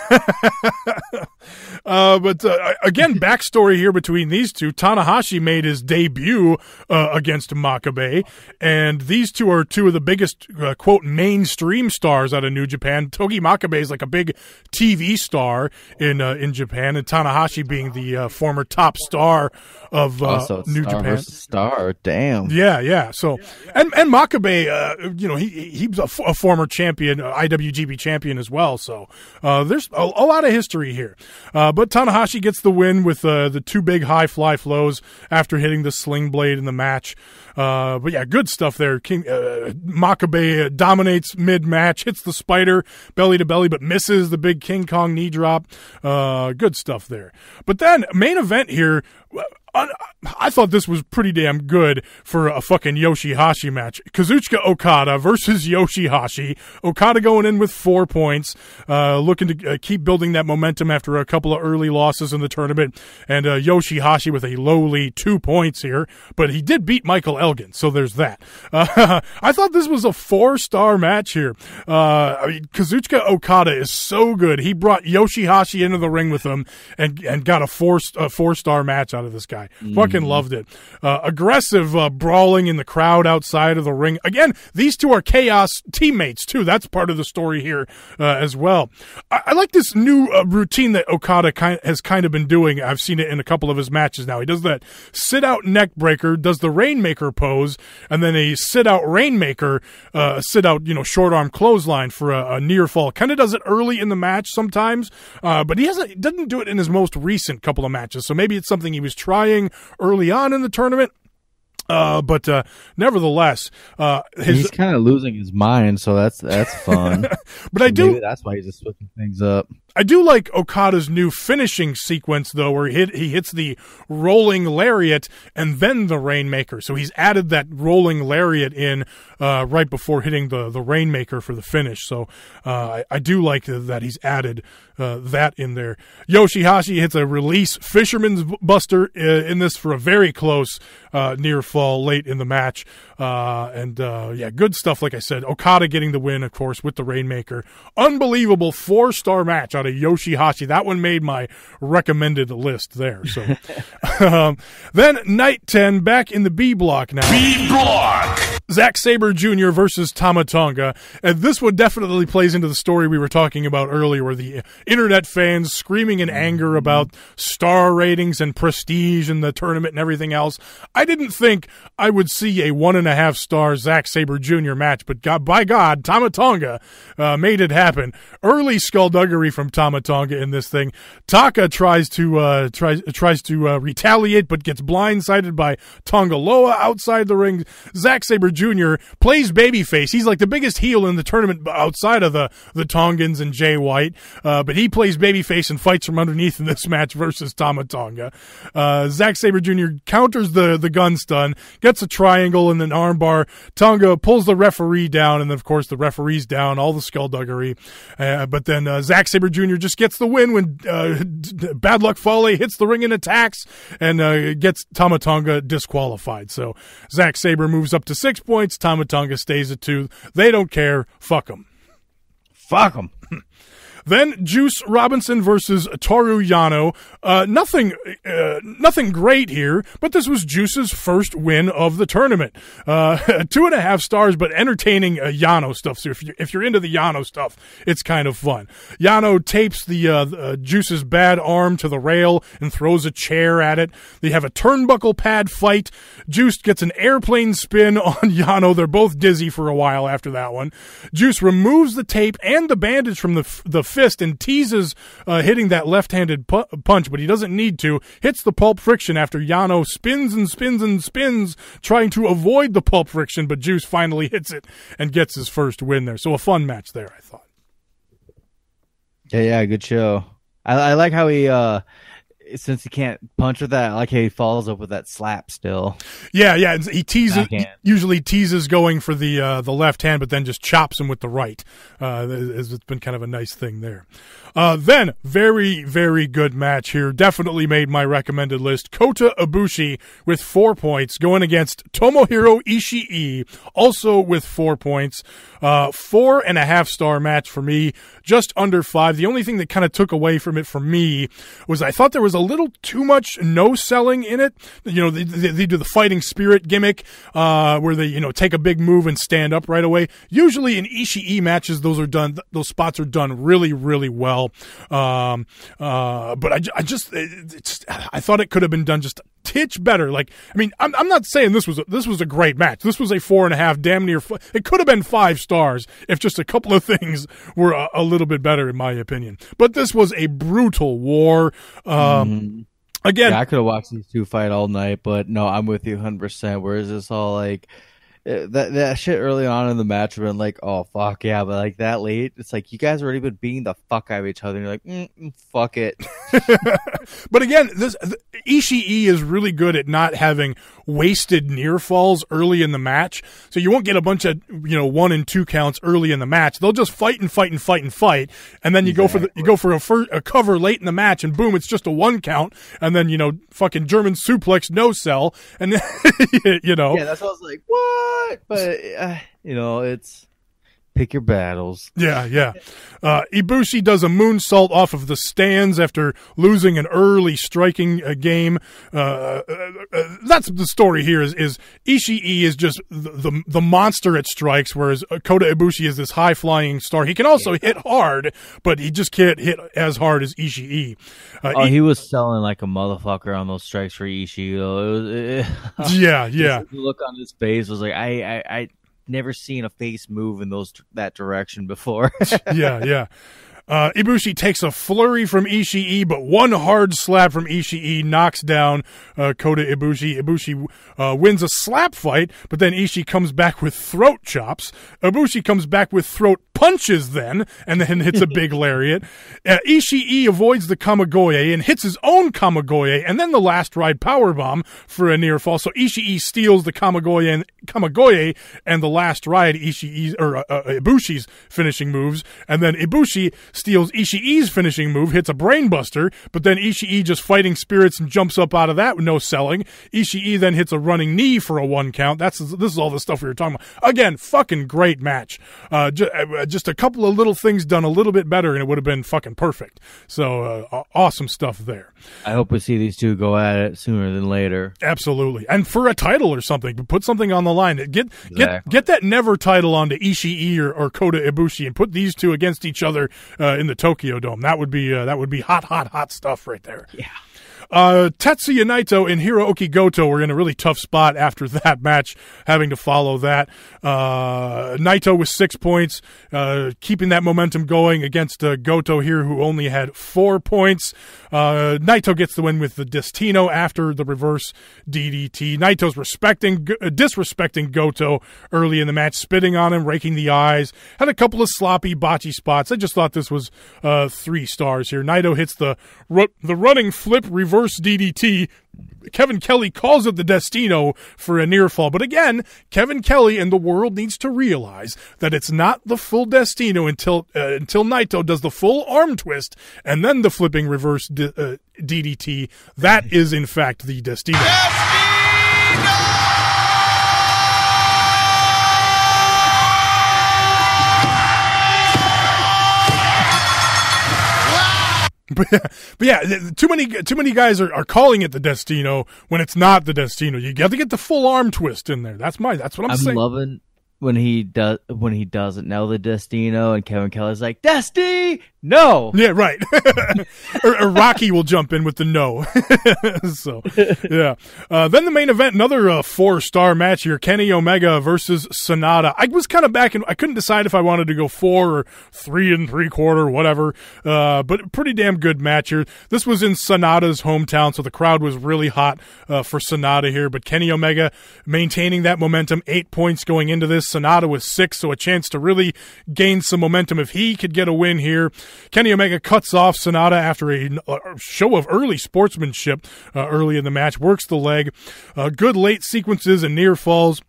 But again, backstory here between these two. Tanahashi made his debut against Makabe, and these two are two of the biggest, quote, mainstream stars out of New Japan. Togi Makabe is like a big TV star in Japan, and Tanahashi being the former top star of New Japan. Star, damn. Yeah. So, and Makabe, he's a former champion, IWGP champion as well. So, there's a lot of history here. But Tanahashi gets the win with the 2 big high fly flows after hitting the sling blade in the match. But yeah, good stuff there. Makabe dominates mid-match, hits the spider belly to belly, but misses the big King Kong knee drop. Good stuff there. But then main event here, I thought this was pretty damn good for a fucking Yoshihashi match. Kazuchika Okada versus Yoshihashi. Okada going in with 4 points, looking to keep building that momentum after a couple of early losses in the tournament. And Yoshihashi with a lowly 2 points here, but he did beat Michael Elgin, so there's that. I thought this was a 4-star match here. Kazuchika Okada is so good. He brought Yoshihashi into the ring with him and got a 4-star match out of this guy. Fucking loved it. Aggressive brawling in the crowd outside of the ring. Again, these two are Chaos teammates too. That's part of the story here as well. I like this new routine that Okada has kind of been doing. I've seen it in a couple of his matches now. He does that sit-out neck breaker, does the Rainmaker pose, and then a sit-out Rainmaker, sit-out short arm clothesline for a near fall. Kind of does it early in the match sometimes, but he doesn't do it in his most recent couple of matches. So maybe it's something he was trying early on in the tournament. But nevertheless, he's kind of losing his mind, so that's fun. But maybe that's why he's just switching things up. I do like Okada's new finishing sequence, though, where he hits the rolling lariat and then the Rainmaker. So he's added that rolling lariat in right before hitting the Rainmaker for the finish. So I do like that he's added that in there. Yoshihashi hits a release Fisherman's Buster in this for a very close near fall late in the match. Yeah, good stuff, like I said. Okada getting the win, of course, with the Rainmaker. Unbelievable 4-star match out out of Yoshihashi. That one made my recommended list there. So then night 10, back in the B block now. B block. Zack Sabre Jr. versus Tama Tonga. And this one definitely plays into the story we were talking about earlier, where the internet fans screaming in anger about star ratings and prestige in the tournament and everything else. I didn't think I would see a 1.5 star Zack Sabre Jr. match, but by God, Tama Tonga made it happen. Early skullduggery from Tama Tonga in this thing. Taka tries to retaliate, but gets blindsided by Tonga Loa outside the ring. Zack Sabre Jr. plays babyface. He's like the biggest heel in the tournament outside of the Tongans and Jay White, but he plays babyface and fights from underneath in this match versus Tama Tonga. Zack Sabre Jr. counters the gun stun, gets a triangle and an armbar. Tonga pulls the referee down, and then, of course, the referee's down, all the skullduggery. But then Zack Sabre Jr. just gets the win when Bad Luck Fale hits the ring and attacks and gets Tama Tonga disqualified. So Zack Sabre moves up to 6 points. Tama Tonga stays at 2. They don't care. Fuck them. Fuck them. Then Juice Robinson versus Toru Yano. Nothing great here, but this was Juice's first win of the tournament. 2.5 stars, but entertaining Yano stuff. So if you're into the Yano stuff, it's kind of fun. Yano tapes the Juice's bad arm to the rail and throws a chair at it. They have a turnbuckle pad fight. Juice gets an airplane spin on Yano. They're both dizzy for a while after that one. Juice removes the tape and the bandage from the fist and teases hitting that left-handed punch, but he doesn't need to. Hits the pulp friction after Yano spins and spins and spins, trying to avoid the pulp friction, but Juice finally hits it and gets his first win there. So a fun match there, I thought. Yeah, good show. I like how he, since he can't punch with that, I like how he follows up with that slap still. Yeah. He teases, usually teases going for the left hand, but then just chops him with the right. It's been kind of a nice thing there. Then, very, very good match here. Definitely made my recommended list. Kota Ibushi with 4 points going against Tomohiro Ishii, also with 4 points. 4.5 star match for me, just under 5. The only thing that kind of took away from it for me was I thought there was a little too much no-selling in it. You know, they do the fighting spirit gimmick, where they, take a big move and stand up right away. Usually in Ishii matches, those spots are done really, really well. But I thought it could have been done just a titch better. I'm not saying this was a great match. This was a 4.5, damn near. It could have been 5 stars if just a couple of things were a little bit better, in my opinion. But this was a brutal war. Again, I could have watched these two fight all night, but no, I'm with you 100%. Whereas this all like that shit early on in the match have been like, oh fuck yeah, but like that late, it's like you guys already been beating the fuck out of each other. And you're like, fuck it. But again, Ishii is really good at not having wasted near falls early in the match, so you won't get a bunch of 1 and 2 counts early in the match. They'll just fight, and then you go for a cover late in the match, and boom, it's just a 1 count, and then fucking German suplex no sell, and then, Yeah, that's what I was like, what? But it's pick your battles. Yeah. Ibushi does a moonsault off of the stands after losing an early striking game. That's the story here is Ishii is just the monster at strikes, whereas Kota Ibushi is this high-flying star. He can also hit hard, but he just can't hit as hard as Ishii. He was selling like a motherfucker on those strikes for Ishii, though. Yeah. The look on his face was like, I never seen a face move in that direction before. Yeah. Ibushi takes a flurry from Ishii, but one hard slap from Ishii knocks down Kota Ibushi. Ibushi wins a slap fight, but then Ishii comes back with throat chops. Ibushi comes back with throat punches then, and then hits a big lariat. Ishii avoids the Kamigoye and hits his own Kamigoye, and then the last ride powerbomb for a near fall. So Ishii steals the Kamigoye and the last ride Ibushi's finishing moves, and then Ibushi steals Ishii's finishing move, hits a brainbuster, but then Ishii just fighting spirits and jumps up out of that with no selling. Ishii then hits a running knee for a 1 count. This is all the stuff we were talking about. Again, fucking great match. just a couple of little things done a little bit better, and it would have been fucking perfect. So awesome stuff there. I hope we see these two go at it sooner than later. Absolutely, and for a title or something, put something on the line. Get that Never title onto Ishii or Kota Ibushi, and put these two against each other in the Tokyo Dome. That would be hot stuff right there. Yeah. Tetsuya Naito and Hiroki Goto were in a really tough spot after that match, having to follow that. Naito with 6 points, keeping that momentum going against Goto here, who only had 4 points. Naito gets the win with the Destino after the reverse DDT. Naito's disrespecting Goto early in the match, spitting on him, raking the eyes. Had a couple of sloppy botchy spots. I just thought this was 3 stars here. Naito hits the running flip reverse DDT. Kevin Kelly calls it the Destino for a near fall. But again, Kevin Kelly and the world needs to realize that it's not the full Destino until Naito does the full arm twist and then the flipping reverse DDT. That is, in fact, the Destino. But yeah, too many guys are calling it the Destino when it's not the Destino. You got to get the full arm twist in there. That's what I'm saying. I'm loving when he doesn't know the Destino and Kevin Kelly's like, Destino! Yeah, right. or Rocky will jump in with the no. So, yeah. Then the main event, another 4-star match here, Kenny Omega versus Sonata. I was kind of back and I couldn't decide if I wanted to go 4 or 3 3/4, whatever. But pretty damn good match here. This was in Sonata's hometown, so the crowd was really hot for Sonata here. But Kenny Omega maintaining that momentum, 8 points going into this. Sonata with 6, so a chance to really gain some momentum if he could get a win here. Kenny Omega cuts off Sonata after a show of early sportsmanship early in the match, works the leg. Good late sequences and near falls.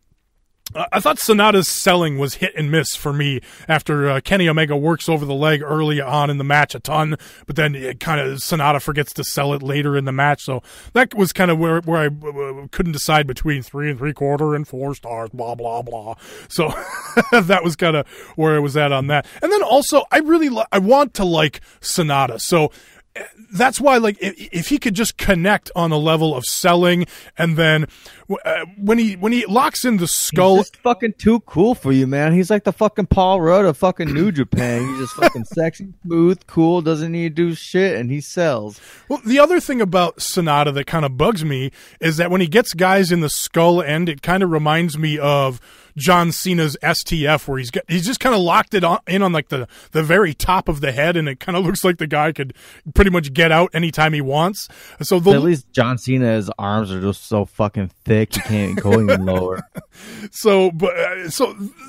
I thought Sonata's selling was hit and miss for me after Kenny Omega works over the leg early on in the match a ton, but then Sonata forgets to sell it later in the match. So that was kind of where I couldn't decide between 3 3/4 and 4 stars, blah, blah, blah. So that was kind of where I was at on that. And then also, I want to like Sonata. So that's why, like, if he could just connect on a level of selling, and then when he locks in the skull, he's just fucking too cool for you, man. He's like the fucking Paul Rudd of fucking New Japan. He's just fucking sexy, smooth, cool, doesn't need to do shit, and he sells. Well, the other thing about Sonata that kind of bugs me is that when he gets guys in the skull end, it kind of reminds me of John Cena's STF, where he's just kind of locked it in on like the very top of the head, and it kind of looks like the guy could pretty much get out anytime he wants. So at least John Cena's arms are just so fucking thick, he can't go even lower. So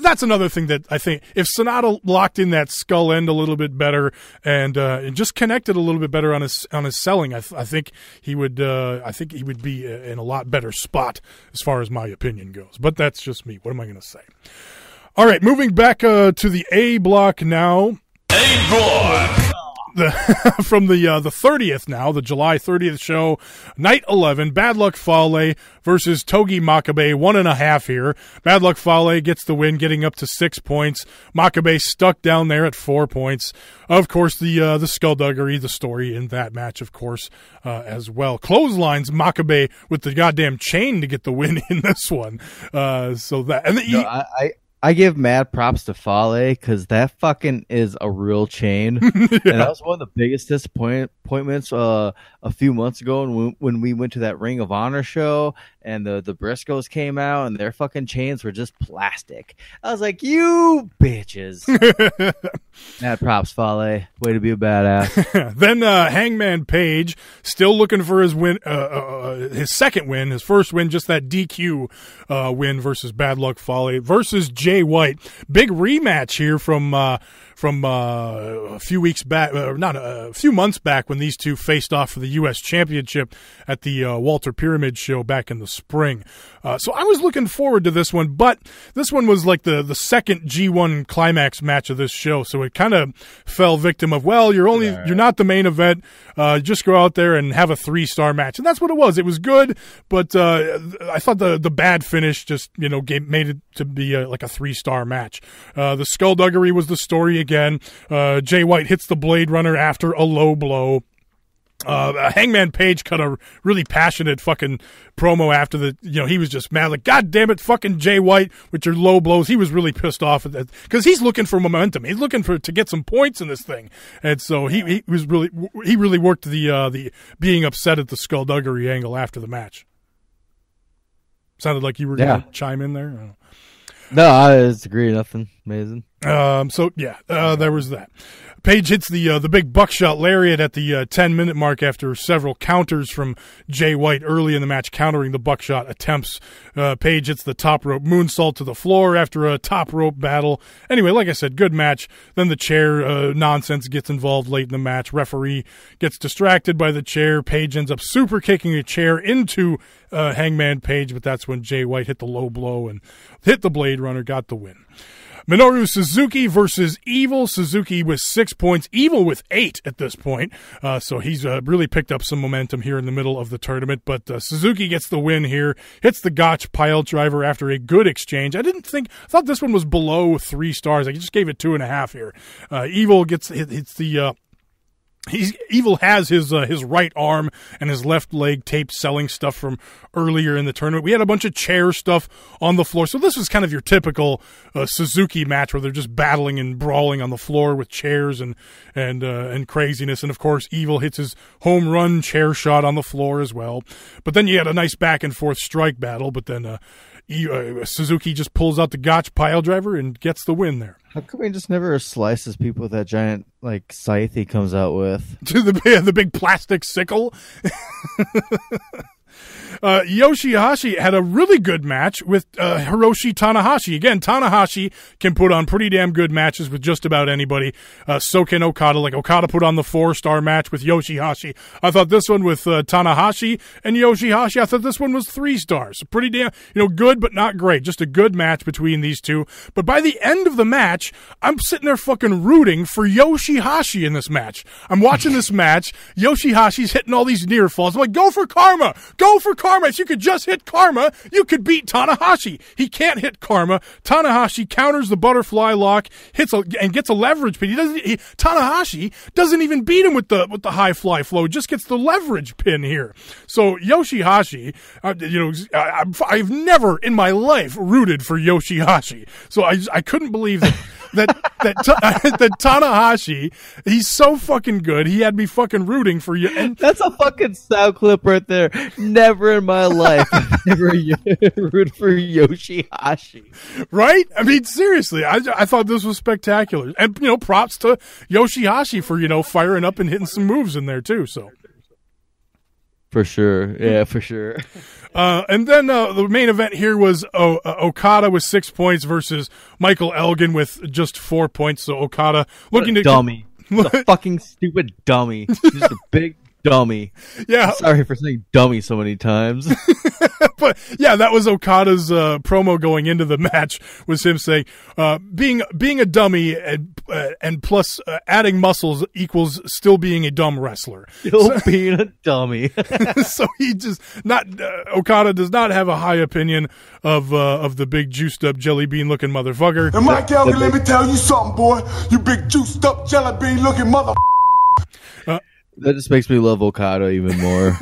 that's another thing that I think if Sonata locked in that skull end a little bit better and just connected a little bit better on his selling, I think he would be in a lot better spot as far as my opinion goes. But that's just me. What am I going to say? All right, moving back to the A block now. A block. From the 30th now, the July 30th show, Night 11, Bad Luck Fale versus Togi Makabe, 1.5 here. Bad Luck Fale gets the win, getting up to 6 points. Makabe stuck down there at 4 points. Of course, the skullduggery, the story in that match, of course, as well. Clotheslines Makabe with the goddamn chain to get the win in this one. I give mad props to Fale because that fucking is a real chain. Yeah. And that was one of the biggest disappointments a few months ago when we went to that Ring of Honor show and the Briscoes came out and their fucking chains were just plastic. I was like, you bitches. Mad props, Fale. Way to be a badass. Then Hangman Page, still looking for his win, his second win, his first win, just that DQ win versus Bad Luck Fale versus Jay White. Big rematch here from from a few weeks back, a few months back, when these two faced off for the U.S. Championship at the Walter Pyramid Show back in the spring. So I was looking forward to this one, but this one was like the second G1 Climax match of this show, so it kind of fell victim of, well, you're not the main event, just go out there and have a 3-star match. And that's what it was. It was good, but I thought the bad finish just, made it to be like a 3-star match. The skullduggery was the story again. Jay White hits the Blade Runner after a low blow. Hangman Page cut a really passionate fucking promo after he was just mad, like, God damn it, fucking Jay White with your low blows. He was really pissed off at that because he's looking for momentum. He's looking to get some points in this thing, and so he really worked the being upset at the skullduggery angle after the match. Sounded like you were going to chime in there. No, I disagree. Nothing amazing. There was that. Page hits the big buckshot lariat at the 10-minute mark after several counters from Jay White early in the match, countering the buckshot attempts. Page hits the top rope moonsault to the floor after a top rope battle. Anyway, like I said, good match. Then the chair nonsense gets involved late in the match. Referee gets distracted by the chair. Page ends up super kicking a chair into Hangman Page, but that's when Jay White hit the low blow and hit the Blade Runner, got the win. Minoru Suzuki versus Evil. Suzuki with 6 points, Evil with 8 at this point. So he's really picked up some momentum here in the middle of the tournament. But Suzuki gits the win here, hits the Gotch pile driver after a good exchange. I thought this one was below 3 stars. I just gave it 2.5 here. Evil hits the... Evil has his right arm and his left leg taped, selling stuff from earlier in the tournament. We had a bunch of chair stuff on the floor. So this was kind of your typical Suzuki match where they're just battling and brawling on the floor with chairs and craziness. And of course, Evil hits his home run chair shot on the floor as well. But then you had a nice back and forth strike battle. But then Suzuki just pulls out the Gotch pile driver and gets the win there. How come he just never slices people with that giant scythe he comes out with? To the big plastic sickle. Yoshihashi had a really good match with Hiroshi Tanahashi. Again, Tanahashi can put on pretty damn good matches with just about anybody. So can Okada. Like Okada put on the 4-star match with Yoshihashi. I thought this one with Tanahashi and Yoshihashi, I thought this one was 3 stars. Pretty damn, good but not great. Just a good match between these two. But by the end of the match, I'm sitting there fucking rooting for Yoshihashi in this match. I'm watching this match. Yoshihashi's hitting all these near falls. I'm like, go for Karma! Go for Karma! If you could just hit Karma, you could beat Tanahashi. He can't hit Karma. Tanahashi counters the butterfly lock, and gets a leverage pin. Tanahashi doesn't even beat him with the high fly flow. Just gets the leverage pin here. So Yoshihashi, I've never in my life rooted for Yoshihashi. So I couldn't believe that Tanahashi, he's so fucking good. He had me fucking rooting for you. And that's a fucking sound clip right there. Never in my life I've never rooted for Yoshihashi. Right? I mean, seriously, I thought this was spectacular. And, props to Yoshihashi for, firing up and hitting some moves in there too, so. For sure. Yeah, for sure. And then the main event here was Okada with 6 points versus Michael Elgin with just 4 points. So Okada looking to dummy, a fucking stupid dummy, just a big dummy. Yeah, sorry for saying dummy so many times. But yeah, that was Okada's promo going into the match. Was him saying being a dummy and plus adding muscles equals still being a dumb wrestler. Still being a dummy. So he just Okada does not have a high opinion of the big juiced up jelly bean looking motherfucker. And Mike Elgin, let me tell you something, boy. You big juiced up jelly bean looking mother. That just makes me love Okada even more.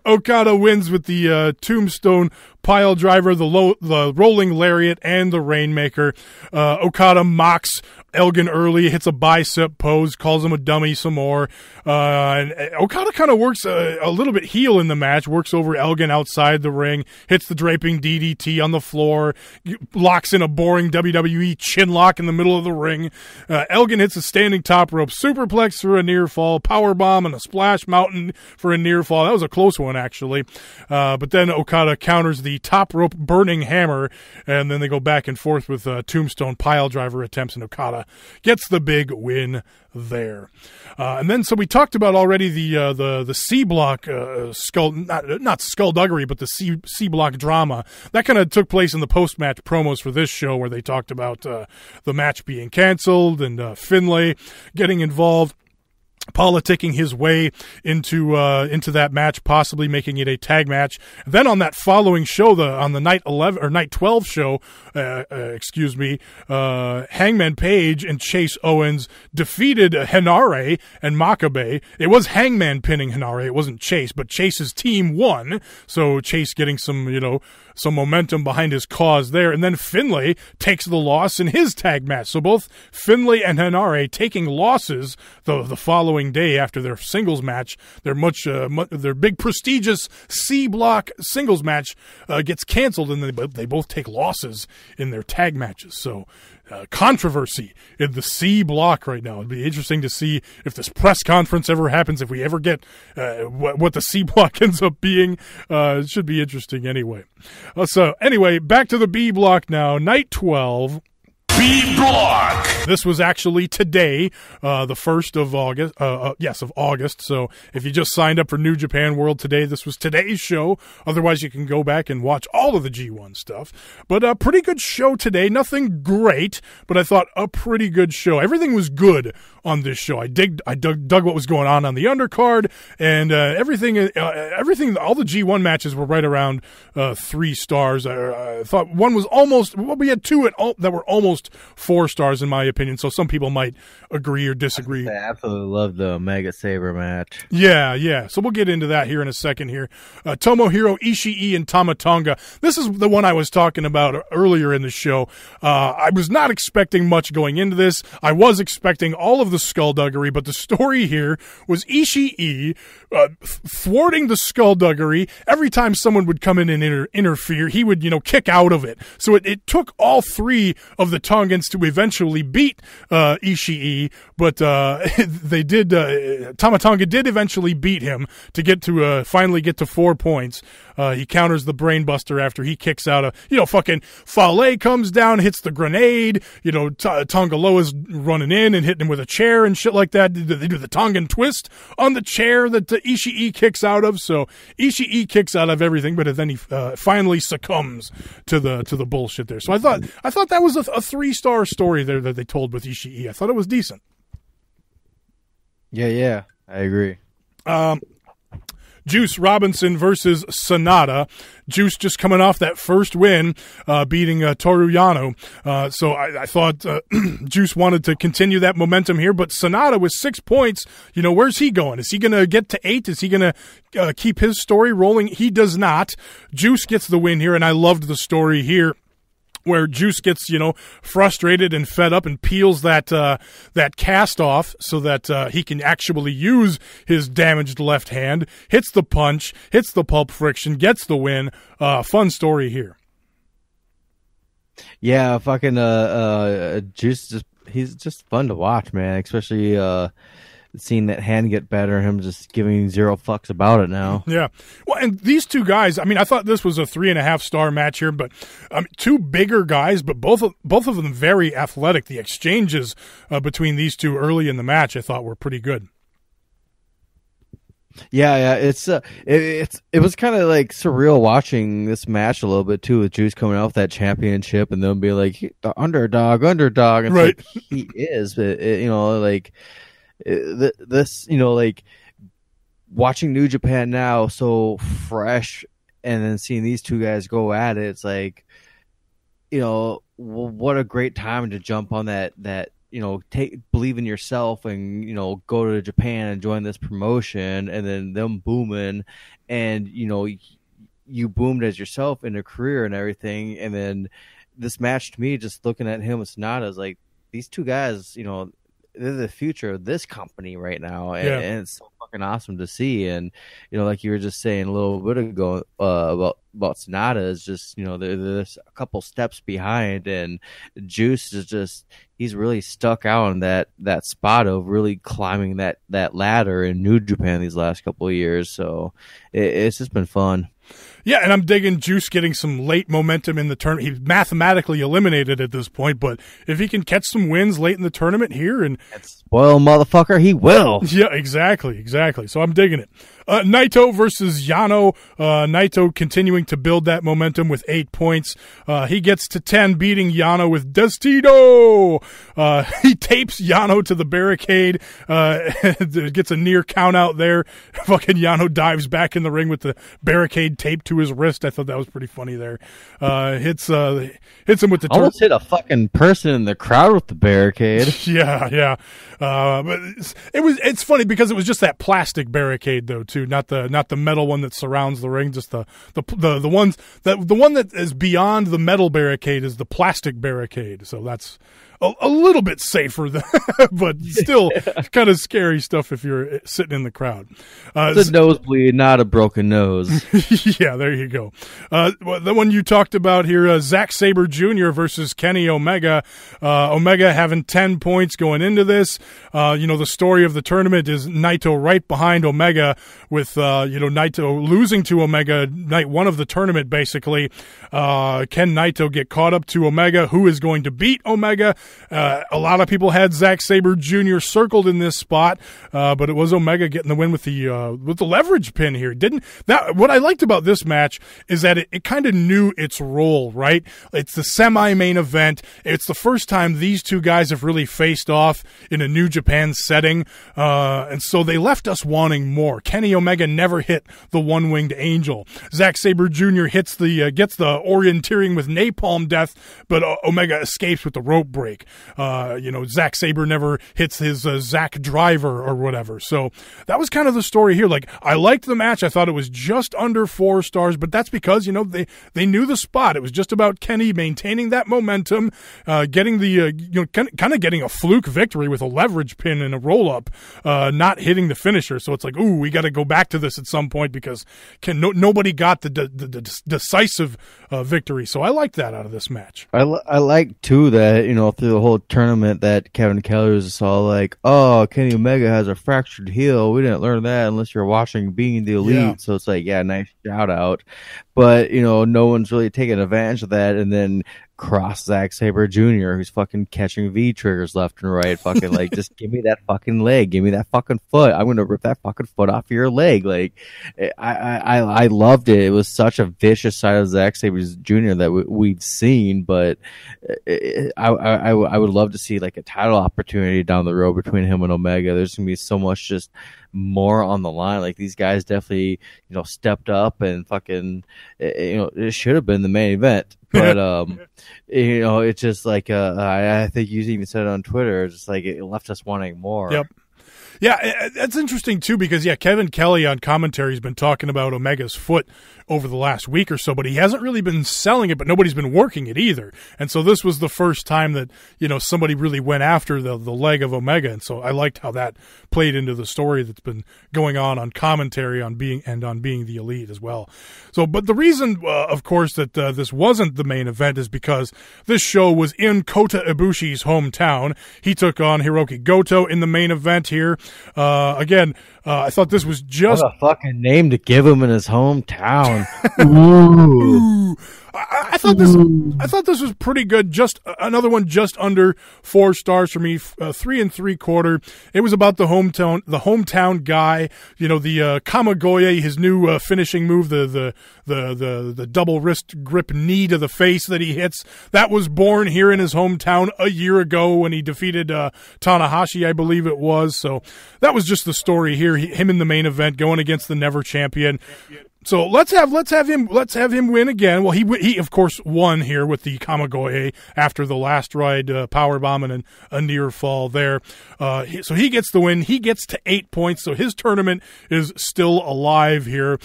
Okada wins with the tombstone pile driver, the rolling lariat, and the rainmaker. Okada mocks Elgin early, hits a bicep pose, calls him a dummy some more. And Okada kind of works a little bit heel in the match, works over Elgin outside the ring, hits the draping DDT on the floor, locks in a boring WWE chin lock in the middle of the ring. Elgin hits a standing top rope superplex for a near fall, power bomb, and a splash mountain for a near fall. That was a close one, actually. But then Okada counters the the top rope burning hammer, and then they go back and forth with tombstone pile driver attempts, and Okada gets the big win there. And then, so we talked about already the C block not skullduggery, but the C block drama that kind of took place in the post match promos for this show, where they talked about the match being canceled and Finlay getting involved, politicking his way into that match, possibly making it a tag match. Then on that following show, on the night 11 or night 12 show, Hangman Page and Chase Owens defeated Henare and Makabe. It was Hangman pinning Henare, it wasn't Chase, but Chase's team won. So Chase getting some momentum behind his cause there. And then Finlay takes the loss in his tag match. So both Finlay and Henare taking losses the following day after their singles match. Their big prestigious C block singles match gets canceled, and they both take losses in their tag matches. So controversy in the C block right now. It'd be interesting to see if this press conference ever happens, if we ever get what the C block ends up being. It should be interesting anyway. So anyway, back to the B block now. Night 12. B block. This was actually today, the 1st of August. Of August. So if you just signed up for New Japan World today, this was today's show. Otherwise, you can go back and watch all of the G1 stuff. But a pretty good show today. Nothing great, but I thought a pretty good show. Everything was good on this show. I dug what was going on the undercard, and everything. All the G1 matches were right around 3 stars. I thought one was almost. Well, we had 2 that were almost 4 stars in my opinion. So some people might agree or disagree. I absolutely love the Mega Saber match. Yeah. So we'll get into that here in a second here. Tomohiro Ishii and Tama Tonga. This is the one I was talking about earlier in the show. I was not expecting much going into this. I was expecting all of the skullduggery, but the story here was Ishii thwarting the skullduggery. Every time someone would come in and interfere, he would, kick out of it. So it took all 3 of the Tongans to eventually beat Ishii, but they did. Tama Tonga did eventually beat him to finally get to 4 points. He counters the brainbuster after he kicks out fucking Fale comes down, hits the grenade. Tonga Loa's running in and hitting him with a chair and shit like that. They do the Tongan twist on the chair that Ishii kicks out of. So Ishii kicks out of everything, but then he finally succumbs to the bullshit there. So I thought that was a 3-star story there that they told with Ishii. I thought it was decent. Yeah, I agree. Juice Robinson versus Sonata. Juice just coming off that first win, beating Toru Yano. So I thought Juice wanted to continue that momentum here, but Sonata with 6 points, where's he going? Is he going to get to 8? Is he going to keep his story rolling? He does not. Juice gets the win here, and I loved the story here, where Juice gets, frustrated and fed up and peels that cast off so that he can actually use his damaged left hand, hits the punch, hits the pulp friction, gets the win. Fun story here. Yeah, fucking Juice, he's just fun to watch, man, especially seeing that hand get better, him just giving 0 fucks about it now. Yeah. Well, and these 2 guys, I thought this was a 3.5-star match here, but 2 bigger guys, but both of them very athletic. The exchanges between these 2 early in the match, I thought were pretty good. Yeah, it was kind of like surreal watching this match a little bit too, with Juice coming out with that championship and them being like the underdog. It's right. Like, he is, but this, watching New Japan now so fresh, and then seeing these 2 guys go at it, it's like, what a great time to jump on that believe in yourself and go to Japan and join this promotion, and then them booming, and you boomed as yourself in a career and everything, and then this match, to me, just looking at him with Sonata, is like, these 2 guys, they're the future of this company right now, and it's so fucking awesome to see. And like you were just saying a little bit ago about Sonata, is just there's a couple steps behind, and Juice is just, he's really stuck out in that spot of really climbing that ladder in New Japan these last couple of years. So it's just been fun. Yeah, and I'm digging Juice getting some late momentum in the tournament. He's mathematically eliminated at this point, but if he can catch some wins late in the tournament here and spoil motherfucker, he will. Yeah, exactly. So I'm digging it. Naito versus Yano. Naito continuing to build that momentum with 8 points. He gets to 10, beating Yano with Destino. He tapes Yano to the barricade. Gets a near count out there. Fucking Yano dives back in the ring with the barricade taped to his wrist. I thought that was pretty funny there. Hits him with the almost hit a fucking person in the crowd with the barricade. Yeah. But it's funny because it was just that plastic barricade though too, not the metal one that surrounds the ring. Just the one that is beyond the metal barricade is the plastic barricade. So that's a little bit safer, but still kind of scary stuff if you're sitting in the crowd. It's a nosebleed, not a broken nose. Yeah, there you go. The one you talked about here, Zack Sabre Jr. versus Kenny Omega. Omega having 10 points going into this. The story of the tournament is Naito right behind Omega with, Naito losing to Omega night one of the tournament, basically. Can Naito get caught up to Omega? Who is going to beat Omega? A lot of people had Zack Sabre Jr. circled in this spot, but it was Omega getting the win with the leverage pin here. What I liked about this match is that it kind of knew its role, right? It's the semi-main event. It's the first time these two guys have really faced off in a New Japan setting, and so they left us wanting more. Kenny Omega never hit the one-winged angel. Zack Sabre Jr. gets the orienteering with napalm death, but Omega escapes with the rope break. Zack Sabre never hits his Zack driver or whatever. So that was kind of the story here. Like, I liked the match. I thought it was just under 4 stars, but that's because, they knew the spot. It was just about Kenny maintaining that momentum, getting kind of getting a fluke victory with a leverage pin and a roll up, not hitting the finisher. So it's like, ooh, we got to go back to this at some point because nobody got the decisive victory. So I liked that out of this match. I like too that, through the whole tournament that Kevin Kelly was just all like, oh, Kenny Omega has a fractured heel. We didn't learn that unless you're watching Being the Elite. Yeah. So it's like, yeah, nice shout out. But, no one's really taking advantage of that. And then cross Zack Sabre Jr., who's fucking catching V triggers left and right. Fucking like, just give me that fucking leg. Give me that fucking foot. I'm going to rip that fucking foot off of your leg. Like, I loved it. It was such a vicious side of Zack Sabre Jr. that we've seen, but I would love to see like a title opportunity down the road between him and Omega. There's going to be so much just more on the line. Like, these guys definitely, stepped up and fucking, it should have been the main event. But, it's just like, I think you even said it on Twitter, just like it left us wanting more. Yep. Yeah, that's interesting, too, because, Kevin Kelly on commentary has been talking about Omega's foot over the last week or so, but he hasn't really been selling it, but nobody's been working it either. And so this was the first time that, somebody really went after the leg of Omega. And so I liked how that played into the story that's been going on commentary on Being the Elite as well. So, but the reason, of course, that this wasn't the main event is because this show was in Kota Ibushi's hometown. He took on Hiroki Goto in the main event here. I thought this was just what a fucking name to give him in his hometown. Ooh. I thought this was pretty good. Just another one, just under 4 stars for me. 3 3/4. It was about the hometown guy. The Kamagoye, his new finishing move, the double wrist grip knee to the face that he hits. That was born here in his hometown a year ago when he defeated Tanahashi, I believe it was. So that was just the story here. Him in the main event going against the never champion. So let's have him win again. Well, he of course won here with the Kamagoye after the last ride powerbomb and a near fall there. So he gets the win. He gets to 8 points. So his tournament is still alive here.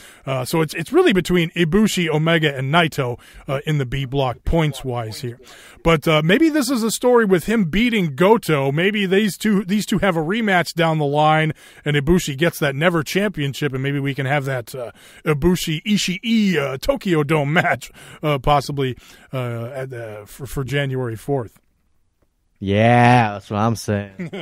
So it's really between Ibushi, Omega, and Naito in the B block points wise here. But maybe this is a story with him beating Goto. Maybe these two have a rematch down the line, and Ibushi gets that never championship, and maybe we can have that Ibushi Ishii Tokyo Dome match possibly for January 4th. Yeah, that's what I'm saying.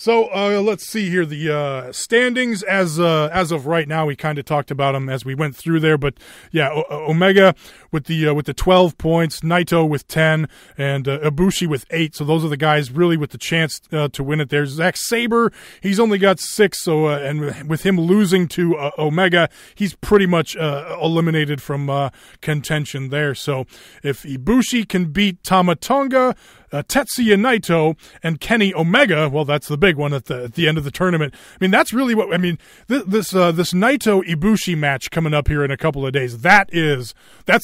So let's see here. The standings as of right now, we kind of talked about them as we went through there. But yeah, Omega with the 12 points, Naito with 10, and Ibushi with 8. So those are the guys really with the chance to win it. There's Zack Sabre. He's only got 6. So and with him losing to Omega, he's pretty much eliminated from contention there. So if Ibushi can beat Tama Tonga, Tetsuya Naito, and Kenny Omega, well, that's the big one at the end of the tournament. I mean, that's really what I mean. This Naito Ibushi match coming up here in a couple of days. That's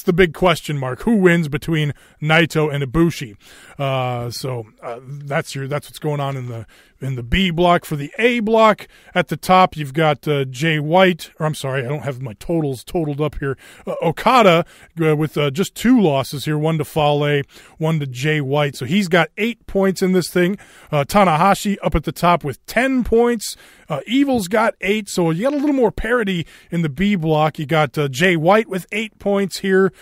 the big question mark. Who wins between Naito and Ibushi? That's what's going on in the B block. For the A block, at the top, you've got Jay White. Or I'm sorry, I don't have my totals totaled up here. Okada with just 2 losses here, 1 to Fale, 1 to Jay White. So he's got 8 points in this thing. Tanahashi up at the top with 10 points. Evil's got 8, so you got a little more parity in the B block. You got Jay White with 8 points here.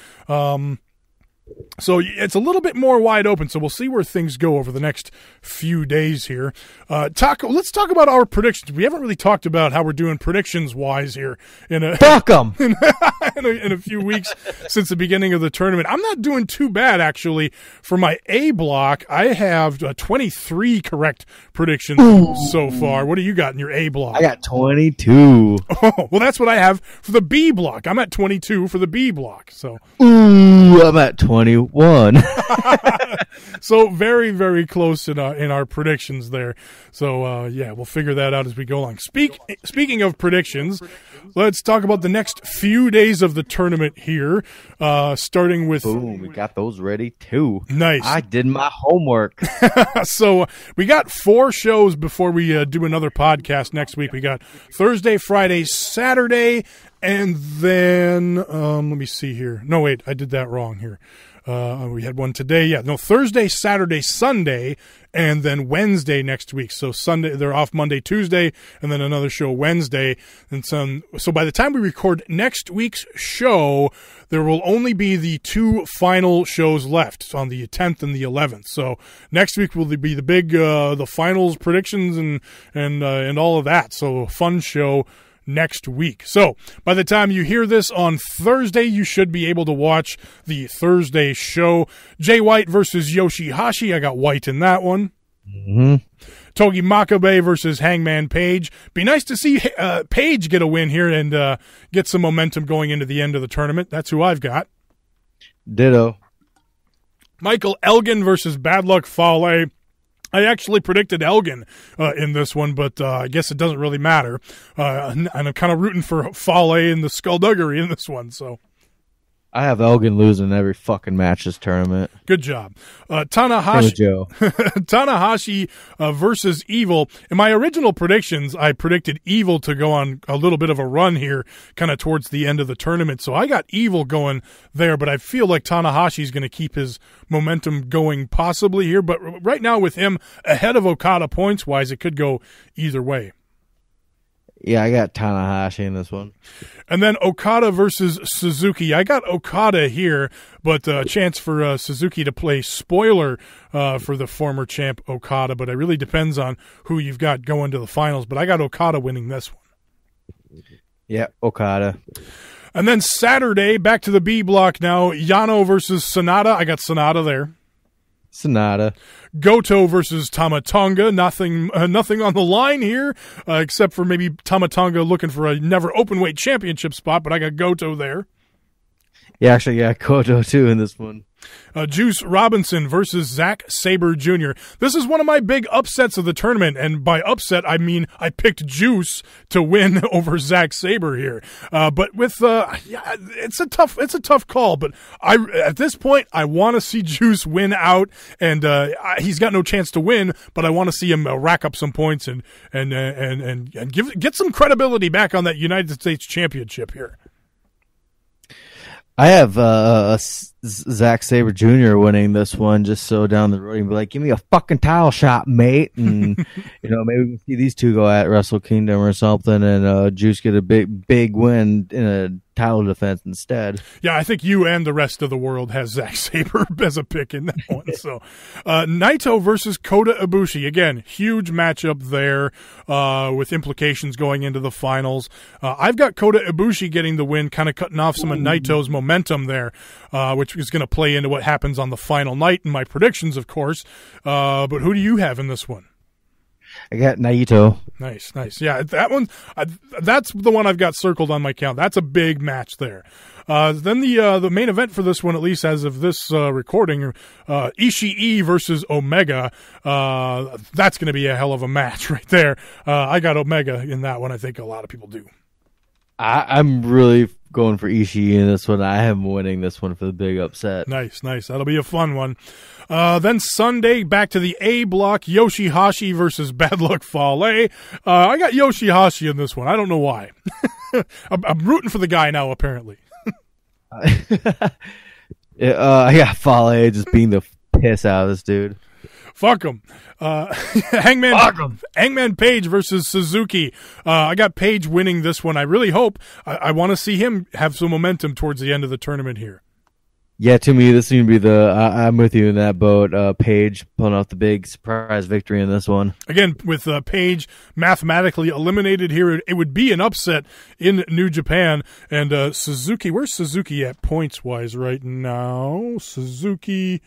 So it's a little bit more wide open, so we'll see where things go over the next few days here. Let's talk about our predictions. We haven't really talked about how we're doing predictions-wise here Fuck 'em! in a few weeks since the beginning of the tournament. I'm not doing too bad, actually. For my A block, I have 23 correct predictions so far. What do you got in your A block? I got 22. Oh, well, that's what I have for the B block. I'm at 22 for the B block. So, Ooh, I'm at 21. So very, very close in our predictions there. So yeah, we'll figure that out as we go along. Speaking of predictions, let's talk about the next few days of the tournament here. Starting with boom, we got those ready too. Nice. I did my homework. So we got 4 shows before we do another podcast next week. We got Thursday, Friday, Saturday, and then let me see here. No, wait, I did that wrong here. We had one today. Yeah, no, Thursday, Saturday, Sunday, and then Wednesday next week. So Sunday, they're off Monday, Tuesday, and then another show Wednesday. And so by the time we record next week's show, there will only be the 2 final shows left on the 10th and the 11th. So next week will be the big, the finals predictions and all of that. So a fun show next week. So by the time you hear this on Thursday, you should be able to watch the Thursday show. Jay White versus Yoshihashi. I got White in that one. Mm-hmm. Togi Makabe versus Hangman Page. Be nice to see Page get a win here and get some momentum going into the end of the tournament. That's who I've got. Ditto. Michael Elgin versus Bad Luck Fale. I actually predicted Elgin in this one, but I guess it doesn't really matter. And I'm kind of rooting for Fale and the Skullduggery in this one. So I have Elgin losing every fucking match this tournament. Good job. Tanahashi versus Evil. In my original predictions, I predicted Evil to go on a little bit of a run here, kind of towards the end of the tournament. So I got Evil going there, but I feel like Tanahashi's going to keep his momentum going possibly here. But right now with him ahead of Okada points-wise, it could go either way. Yeah, I got Tanahashi in this one. And then Okada versus Suzuki. I got Okada here, but a chance for Suzuki to play spoiler for the former champ Okada. But it really depends on who you've got going to the finals. But I got Okada winning this one. Yeah, Okada. And then Saturday, back to the B block now. Yano versus Sonata. I got Sonata there. Sonata. Goto versus Tama Tonga. Nothing on the line here, except for maybe Tama Tonga looking for a never openweight championship spot, but I got Goto there. Yeah, actually, yeah, Goto too in this one. Juice Robinson versus Zack Sabre Jr. This is one of my big upsets of the tournament, and by upset I mean I picked Juice to win over Zack Sabre here. But with it's a tough call. But at this point I want to see Juice win out, and he's got no chance to win. But I want to see him rack up some points and get some credibility back on that United States Championship here. I have Zack Sabre Jr. winning this one, just so down the road he'd be like, give me a fucking title shot, mate. And, maybe we can see these two go at Wrestle Kingdom or something, and Juice get a big win in a title defense instead. Yeah, I think you and the rest of the world has Zack Sabre as a pick in that one. So, Naito versus Kota Ibushi. Again, huge matchup there with implications going into the finals. I've got Kota Ibushi getting the win, kind of cutting off some of Naito's momentum there, which is going to play into what happens on the final night in my predictions, of course. But who do you have in this one? I got Naito. Nice. Yeah, that one. That's the one I've got circled on my count. That's a big match there. Then the main event for this one, at least as of this recording, Ishii versus Omega. That's going to be a hell of a match right there. I got Omega in that one. I think a lot of people do. I'm really going for Ishii in this one. I am winning this one for the big upset. Nice. That'll be a fun one. Then Sunday, back to the A block, Yoshihashi versus Bad Luck Fale. I got Yoshihashi in this one. I don't know why. I'm rooting for the guy now, apparently. I got Fale just being the piss out of this dude. Fuck him. Hangman Page versus Suzuki. I got Page winning this one. I really hope. I want to see him have some momentum towards the end of the tournament here. Yeah, to me, this seems to be I'm with you in that boat. Page pulling off the big surprise victory in this one. Again, with Page mathematically eliminated here, it would be an upset in New Japan. And Suzuki, where's Suzuki at points-wise right now? Suzuki,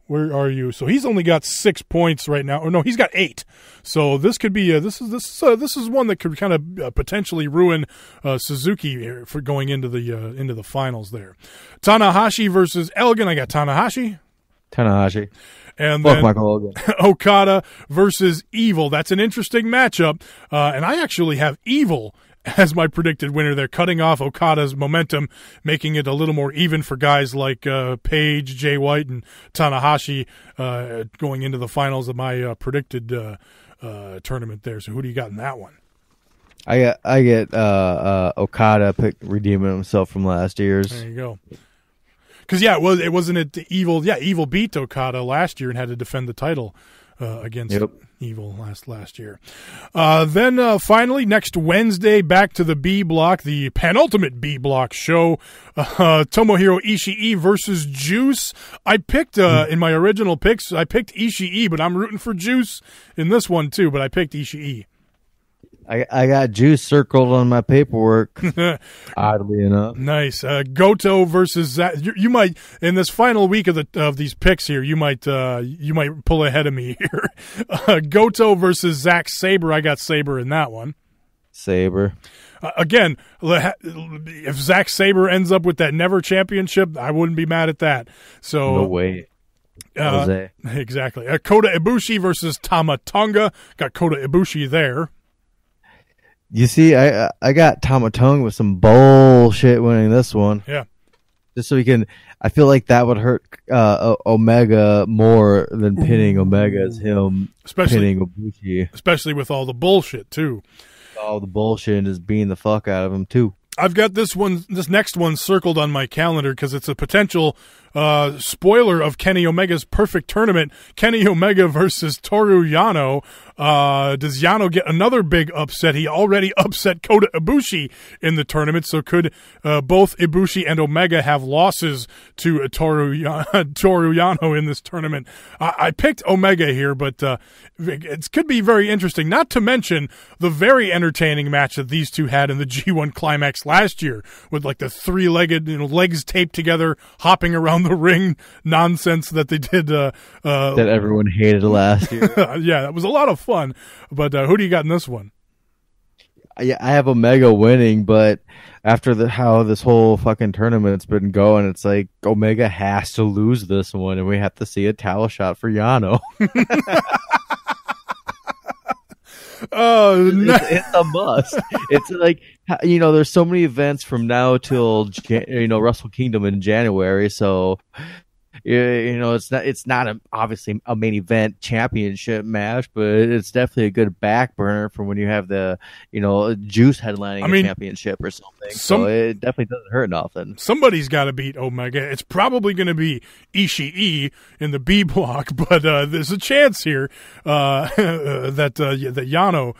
where are you? So he's only got 6 points right now. Or no, he's got 8. So this could be this is one that could kind of potentially ruin Suzuki for going into the finals there. Tanahashi versus Elgin. I got Tanahashi. And fuck then Michael Hogan. Okada versus Evil. That's an interesting matchup. And I actually have Evil as my predicted winner. They're cutting off Okada's momentum, making it a little more even for guys like Page, Jay White, and Tanahashi going into the finals of my predicted tournament there. So who do you got in that one? I get Okada redeeming himself from last year's. There you go. Because it wasn't Evil. Yeah, Evil beat Okada last year and had to defend the title against Evil last year. Then finally, next Wednesday, back to the B block, the penultimate B block show. Tomohiro Ishii versus Juice. I picked in my original picks. I picked Ishii, but I'm rooting for Juice in this one too. But I picked Ishii. I got Juice circled on my paperwork, oddly enough. Nice. Goto versus Zack. You might, in this final week of these picks here, you might pull ahead of me here. Goto versus Zack Sabre. I got Sabre in that one. Sabre. Again, if Zack Sabre ends up with that Never Championship, I wouldn't be mad at that. So no way. Exactly. Kota Ibushi versus Tama Tonga. Got Kota Ibushi there. You see, I got Tama Tonga with some bullshit winning this one. Yeah. Just so we can, I feel like that would hurt Omega more than pinning Omega as him pinning Ibushi. Especially with all the bullshit, too. All the bullshit and just beating the fuck out of him, too. I've got this next one circled on my calendar because it's a potential spoiler of Kenny Omega's perfect tournament. Kenny Omega versus Toru Yano. Does Yano get another big upset? He already upset Kota Ibushi in the tournament, so could both Ibushi and Omega have losses to Toru Yano in this tournament? I picked Omega here, but it could be very interesting, not to mention the very entertaining match that these two had in the G1 Climax last year with like the three-legged, legs taped together, hopping around the ring nonsense that they did. That everyone hated last year. Yeah, that was a lot of fun. But who do you got in this one? Yeah, I have Omega winning, but after how this whole fucking tournament's been going, it's like Omega has to lose this one, and we have to see a towel shot for Yano. Oh, no. It's a must. It's like, there's so many events from now till Wrestle Kingdom in January, so it's not obviously a main event championship match, but it's definitely a good back burner for when you have the Juice headlining a championship or something. So it definitely doesn't hurt nothing. Somebody's got to beat Omega. It's probably going to be Ishii in the B block, but there's a chance here that Yano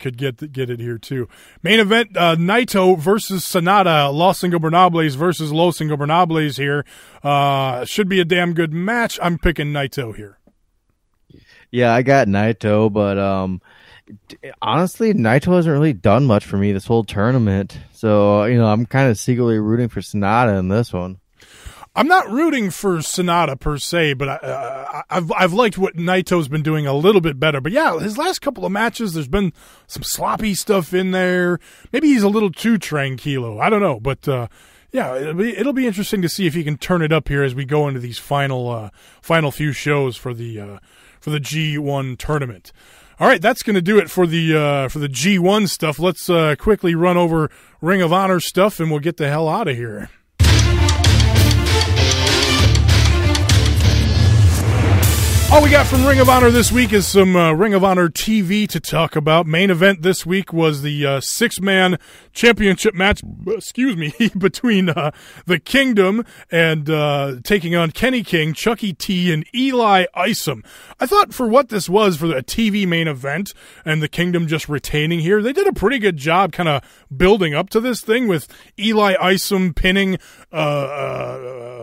could get it here too. Main event: Naito versus Sanada. Los Ingobernables versus Los Ingobernables here. Should be a damn good match. I'm picking Naito here. Yeah, I got Naito, but honestly, Naito hasn't really done much for me this whole tournament. So, I'm kind of secretly rooting for Sanada in this one. I'm not rooting for Sanada per se, but I've liked what Naito's been doing a little bit better. But yeah, his last couple of matches, there's been some sloppy stuff in there. Maybe he's a little too tranquilo. I don't know, but yeah, it'll be interesting to see if he can turn it up here as we go into these final few shows for the G1 tournament. All right, that's going to do it for the G1 stuff. Let's quickly run over Ring of Honor stuff, and we'll get the hell out of here. All we got from Ring of Honor this week is some Ring of Honor TV to talk about. Main event this week was the six-man championship match, between the Kingdom and taking on Kenny King, Chucky T, and Eli Isom. I thought for what this was for a TV main event and the Kingdom just retaining here, they did a pretty good job kind of building up to this thing with Eli Isom pinning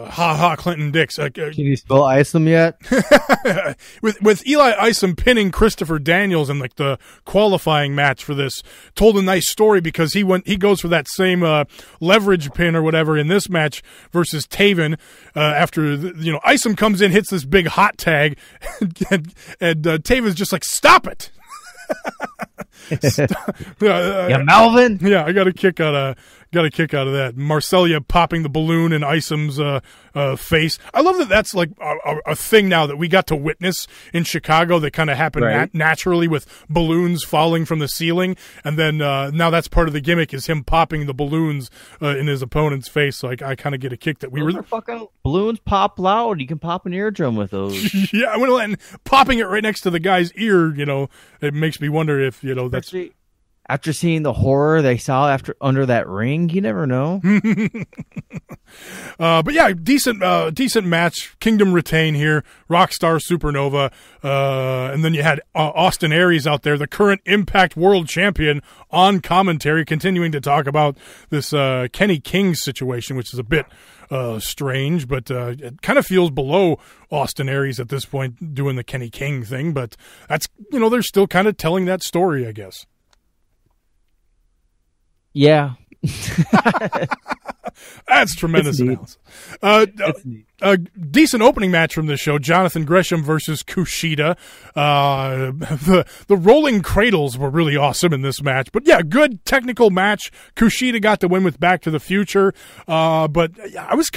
Clinton Dix. Can you spell Isom yet? with Eli Isom pinning Christopher Daniels in like the qualifying match for this, told a nice story because he goes for that same leverage pin or whatever in this match versus Taven after Isom comes in, hits this big hot tag, and Taven's just like, stop it. Melvin. Yeah, I got a kick out of that. Marcelia popping the balloon in Isom's face. I love that that's like a thing now that we got to witness in Chicago that kind of happened naturally with balloons falling from the ceiling, and then now that's part of the gimmick is him popping the balloons in his opponent's face. So I kind of get a kick that we were fucking balloons pop loud. You can pop an eardrum with those. Yeah, and popping it right next to the guy's ear, it makes me wonder if that's. After seeing the horror they saw under that ring, you never know. But yeah, decent match. Kingdom retain here. Rockstar Supernova. And then you had Austin Aries out there, the current Impact World Champion, on commentary, continuing to talk about this Kenny King situation, which is a bit strange, but it kind of feels below Austin Aries at this point doing the Kenny King thing. But that's, they're still kind of telling that story, I guess. Yeah. That's tremendous analysis. A decent opening match from this show, Jonathan Gresham versus Kushida. The rolling cradles were really awesome in this match. But yeah, good technical match. Kushida got the win with Back to the Future. But I was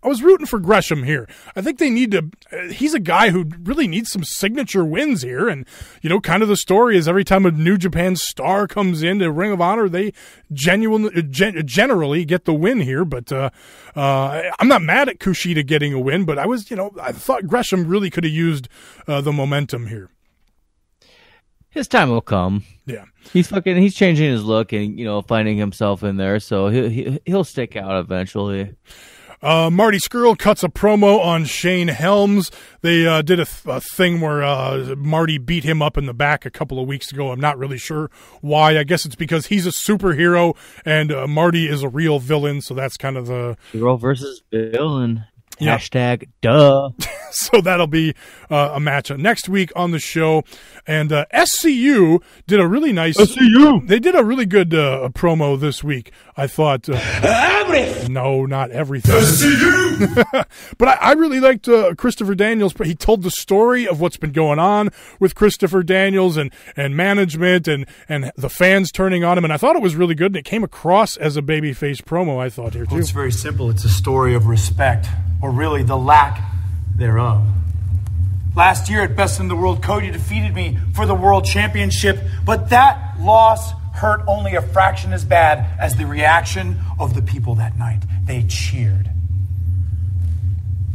I was rooting for Gresham here. I think they need to. He's a guy who really needs some signature wins here, and kind of the story is every time a New Japan star comes into Ring of Honor, they generally get the win here. But I'm not mad at Kushida getting a win, but I thought Gresham really could have used the momentum here. His time will come. Yeah, he's changing his look and finding himself in there, so he'll stick out eventually. Marty Scurll cuts a promo on Shane Helms. They did a thing where Marty beat him up in the back a couple of weeks ago. I'm not really sure why. I guess it's because he's a superhero and Marty is a real villain, so that's kind of the... Hero versus villain. Yeah. Hashtag duh. So that'll be a match next week on the show. And SCU did a really nice... SCU! They did a really good promo this week, I thought. Everything! No, not everything. SCU! But I really liked Christopher Daniels. He told the story of what's been going on with Christopher Daniels and management and the fans turning on him. And I thought it was really good. And it came across as a babyface promo, I thought, here, too. Well, it's very simple. It's a story of respect, or really the lack thereof. Last year at Best in the World, Cody defeated me for the World Championship, but that loss hurt only a fraction as bad as the reaction of the people that night. They cheered.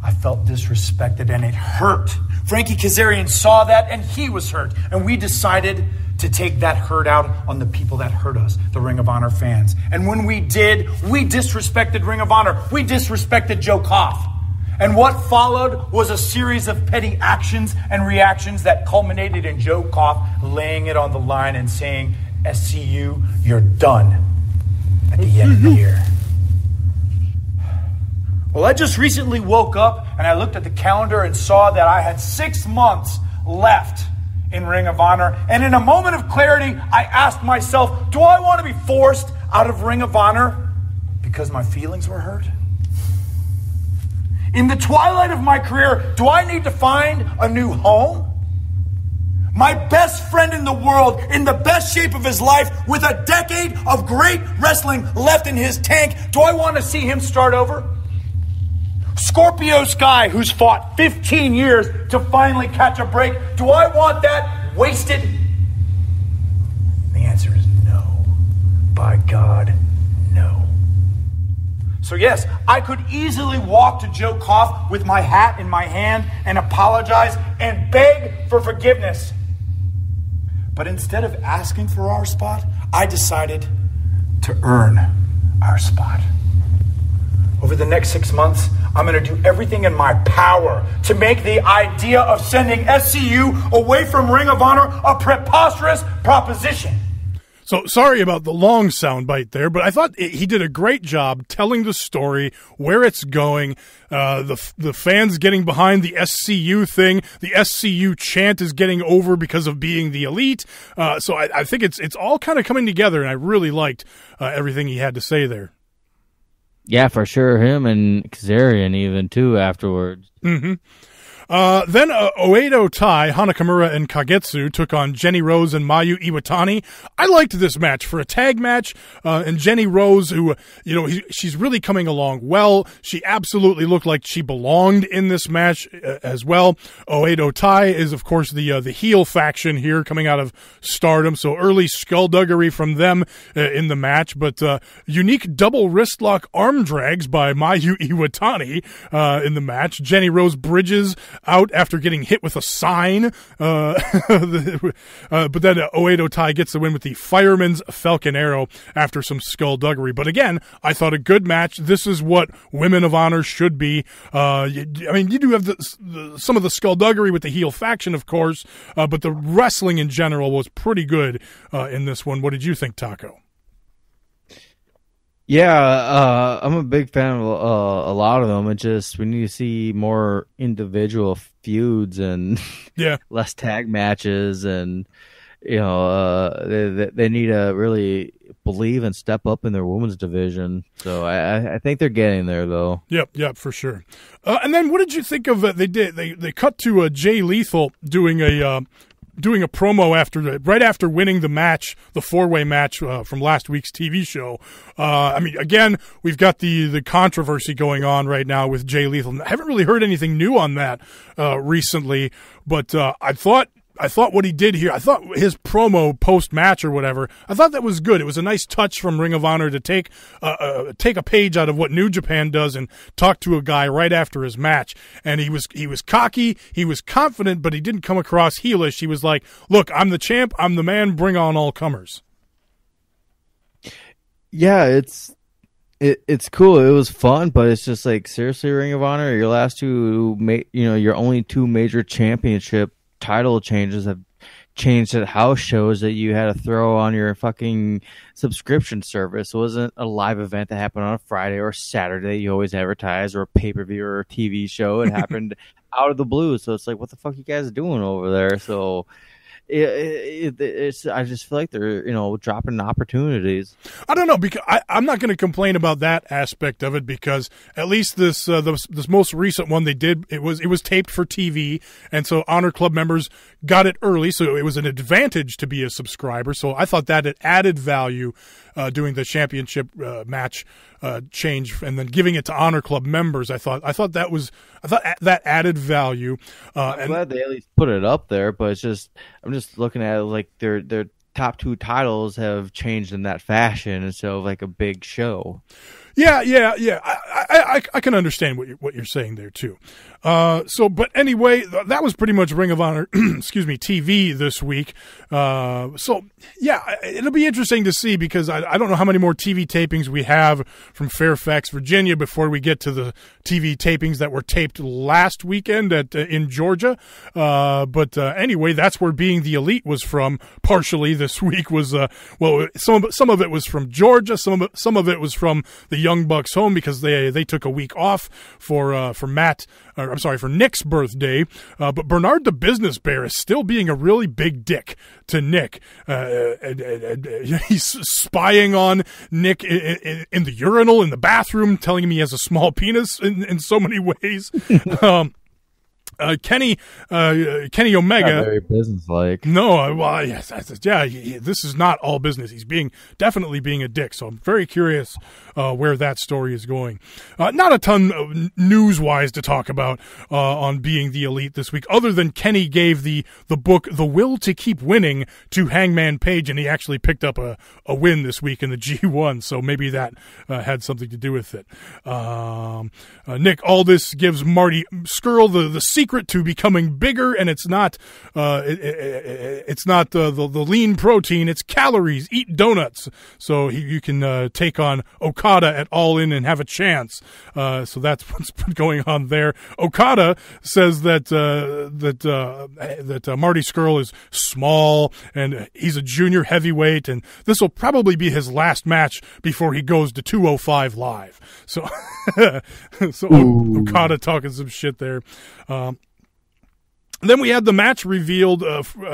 I felt disrespected and it hurt. Frankie Kazarian saw that and he was hurt. And we decided to take that hurt out on the people that hurt us, the Ring of Honor fans. And when we did, we disrespected Ring of Honor. We disrespected Joe Koff. And what followed was a series of petty actions and reactions that culminated in Joe Koff laying it on the line and saying, SCU, you're done at the end of the year. Well, I just recently woke up and I looked at the calendar and saw that I had 6 months left in Ring of Honor. And in a moment of clarity, I asked myself, do I want to be forced out of Ring of Honor because my feelings were hurt? In the twilight of my career, do I need to find a new home? My best friend in the world, in the best shape of his life, with a decade of great wrestling left in his tank, do I want to see him start over? Scorpio Sky, who's fought 15 years to finally catch a break, do I want that wasted? The answer is no. By God, no. So yes, I could easily walk to Joe Koff with my hat in my hand and apologize and beg for forgiveness. But instead of asking for our spot, I decided to earn our spot. Over the next 6 months, I'm going to do everything in my power to make the idea of sending SCU away from Ring of Honor a preposterous proposition. So sorry about the long soundbite there, but I thought he did a great job telling the story, where it's going, the fans getting behind the SCU thing. The SCU chant is getting over because of being the elite. So I think it's all kind of coming together, and I really liked everything he had to say there. Yeah, for sure. Him and Kazarian even, too, afterwards. Mm-hmm. Then Oedo Tai, Hana Kimura, and Kagetsu took on Jenny Rose and Mayu Iwatani. I liked this match for a tag match, and Jenny Rose, who, she's really coming along well. She absolutely looked like she belonged in this match as well. Oedo Tai is, of course, the heel faction here coming out of Stardom, so early skullduggery from them in the match, but unique double wrist lock arm drags by Mayu Iwatani in the match. Jenny Rose bridges out after getting hit with a sign, but then Oedo Tai gets the win with the Fireman's Falcon Arrow after some skullduggery. But again, I thought a good match. This is what Women of Honor should be. You do have some of the skullduggery with the heel faction, of course, but the wrestling in general was pretty good in this one. What did you think, Taco? Yeah, I'm a big fan of a lot of them. It just, we need to see more individual feuds and less tag matches, and they need to really believe and step up in their women's division. So I think they're getting there, though. Yep, for sure. And then what did you think of they cut to Jay Lethal doing a promo right after winning the match, the four-way match from last week's TV show. Again, we've got the controversy going on right now with Jay Lethal. I haven't really heard anything new on that recently, but I thought what he did here, I thought his promo post-match or whatever, I thought that was good. It was a nice touch from Ring of Honor to take a page out of what New Japan does and talk to a guy right after his match. And he was cocky, he was confident, but he didn't come across heelish. He was like, look, I'm the champ, I'm the man, bring on all comers. Yeah, it's cool. It was fun, but it's just like, seriously, Ring of Honor, your last two, your only two major championship title changes have changed at house shows that you had to throw on your fucking subscription service. It wasn't a live event that happened on a Friday or Saturday you always advertise, or a pay-per-view or a TV show. It happened out of the blue. So it's like, what the fuck you guys doing over there? So I just feel like they're dropping opportunities. I don't know, because I'm not going to complain about that aspect of it, because at least this most recent one they did, it was taped for TV, and so Honor Club members got it early, so it was an advantage to be a subscriber. So I thought that it added value doing the championship match change and then giving it to Honor Club members. I thought that added value. I'm glad they at least put it up there, but it's just, I'm just looking at it like their top two titles have changed in that fashion instead of like a big show. Yeah. I can understand what you're saying there too. But anyway, that was pretty much Ring of Honor, excuse me, TV this week. It'll be interesting to see because I don't know how many more TV tapings we have from Fairfax, Virginia, before we get to the TV tapings that were taped last weekend in Georgia. Anyway, that's where Being the Elite was from. Partially this week was some of it was from Georgia, some of it was from the Young Bucks home because they took a week off for Nick's birthday. But Bernard the Business Bear is still being a really big dick to Nick. He's spying on Nick in the urinal in the bathroom, telling him he has a small penis in so many ways. Kenny Omega. Not very businesslike. No, well, yes, this is not all business. He's definitely being a dick. So I'm very curious where that story is going. Not a ton news-wise to talk about on Being the Elite this week, other than Kenny gave the book The Will to Keep Winning to Hangman Page, and he actually picked up a win this week in the G1. So maybe that had something to do with it. Nick Aldis gives Marty Scurll the secret to becoming bigger, and it's not the lean protein, it's calories. Eat donuts so you can take on Okada at All In and have a chance. So that's what's been going on there. Okada says that Marty Scurll is small and he's a junior heavyweight, and this will probably be his last match before he goes to 205 Live. So Okada talking some shit there. Then we had the match revealed,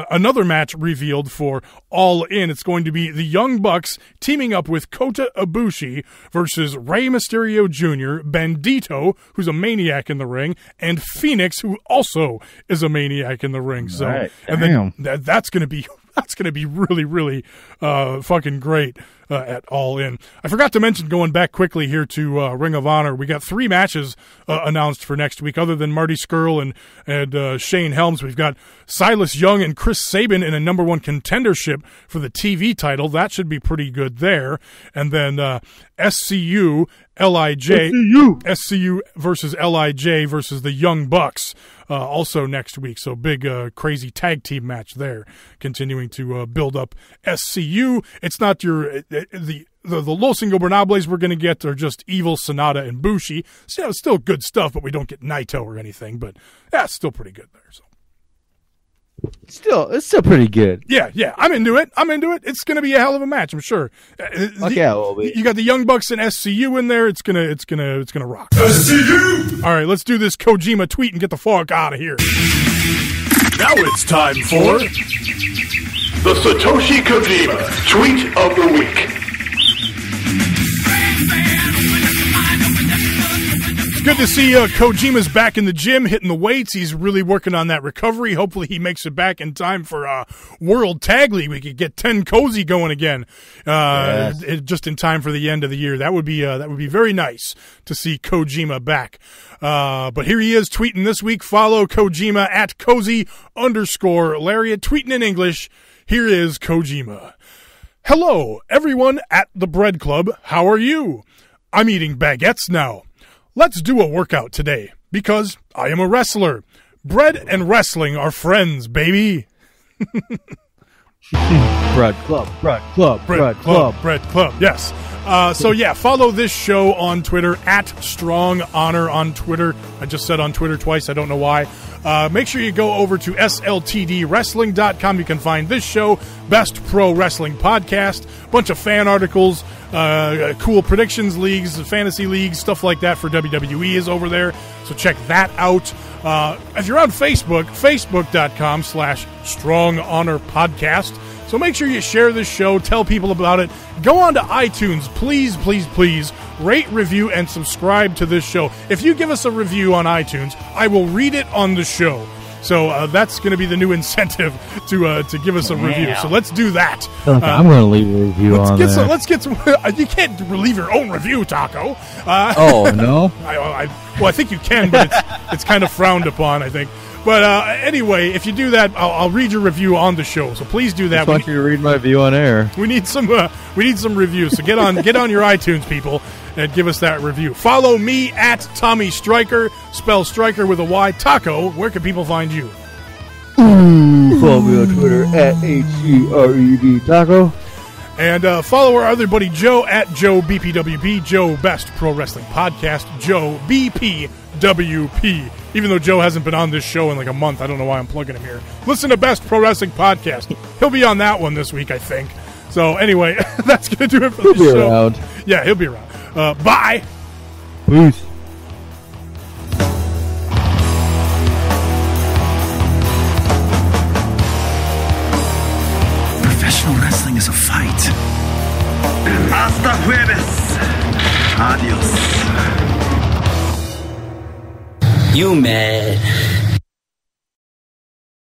another match revealed for All In. It's going to be the Young Bucks teaming up with Kota Ibushi versus Rey Mysterio Jr., Bandito, who's a maniac in the ring, and Phoenix, who also is a maniac in the ring. So, right. And then that's going to be really, really fucking great at All In. I forgot to mention, going back quickly here to Ring of Honor, we got 3 matches announced for next week. Other than Marty Scurll and Shane Helms, we've got Silas Young and Chris Sabin in a number 1 contendership for the TV title. That should be pretty good there. And then SCU versus LIJ versus the Young Bucks also next week. So big crazy tag team match there, continuing to build up SCU. It's not your the Los Ingobernables we're going to get are just Evil, Sonata, and Bushi. So, it's still good stuff, but we don't get Naito or anything. But it's still pretty good there. So. It's still pretty good. Yeah, I'm into it. It's going to be a hell of a match, I'm sure. Yeah, it will be. You got the Young Bucks and SCU in there. It's gonna rock. SCU! All right, let's do this Kojima tweet and get the fuck out of here. Now it's time for the Satoshi Kojima Tweet of the Week. Good to see Kojima's back in the gym, hitting the weights. He's really working on that recovery. Hopefully he makes it back in time for World Tag League. We could get 10 Cozy going again, just in time for the end of the year. That would be very nice to see Kojima back. But here he is tweeting this week. Follow Kojima at Cozy_Lariat. Tweeting in English. Here is Kojima. Hello, everyone at the Bread Club. How are you? I'm eating baguettes now. Let's do a workout today, because I am a wrestler. Bread and wrestling are friends, baby. Bread Club. Yes. Follow this show on Twitter, at Strong Honor on Twitter. I just said on Twitter twice. I don't know why. Make sure you go over to sltdwrestling.com. You can find this show, Best Pro Wrestling Podcast, bunch of fan articles, cool predictions leagues, fantasy leagues, stuff like that for WWE is over there. So check that out. If you're on Facebook, facebook.com/Strong Honor Podcast. So make sure you share this show, tell people about it. Go on to iTunes, please, rate, review, and subscribe to this show. If you give us a review on iTunes, I will read it on the show. So that's going to be the new incentive to give us a review. So let's do that. I'm going to leave a review on there. Let's get some. You can't leave your own review, Taco. Oh, no? I think you can, but it's kind of frowned upon, I think. But anyway, if you do that, I'll read your review on the show. So please do that. I want you to read my review on air. We need some reviews. So get on your iTunes, people, and give us that review. Follow me at Tommy Stryker. Spell Stryker with a Y. Taco, where can people find you? Follow me on Twitter at HCRED Taco. And follow our other buddy Joe at Joe BPWP, Joe Best Pro Wrestling Podcast, Joe BPWP. Even though Joe hasn't been on this show in like a month, I don't know why I'm plugging him here. Listen to Best Pro Wrestling Podcast. He'll be on that one this week, I think. So anyway, that's going to do it for the show. He'll be around. Yeah, he'll be around. Bye. Peace. Professional wrestling is a fight. Hasta jueves. Adios. You mad?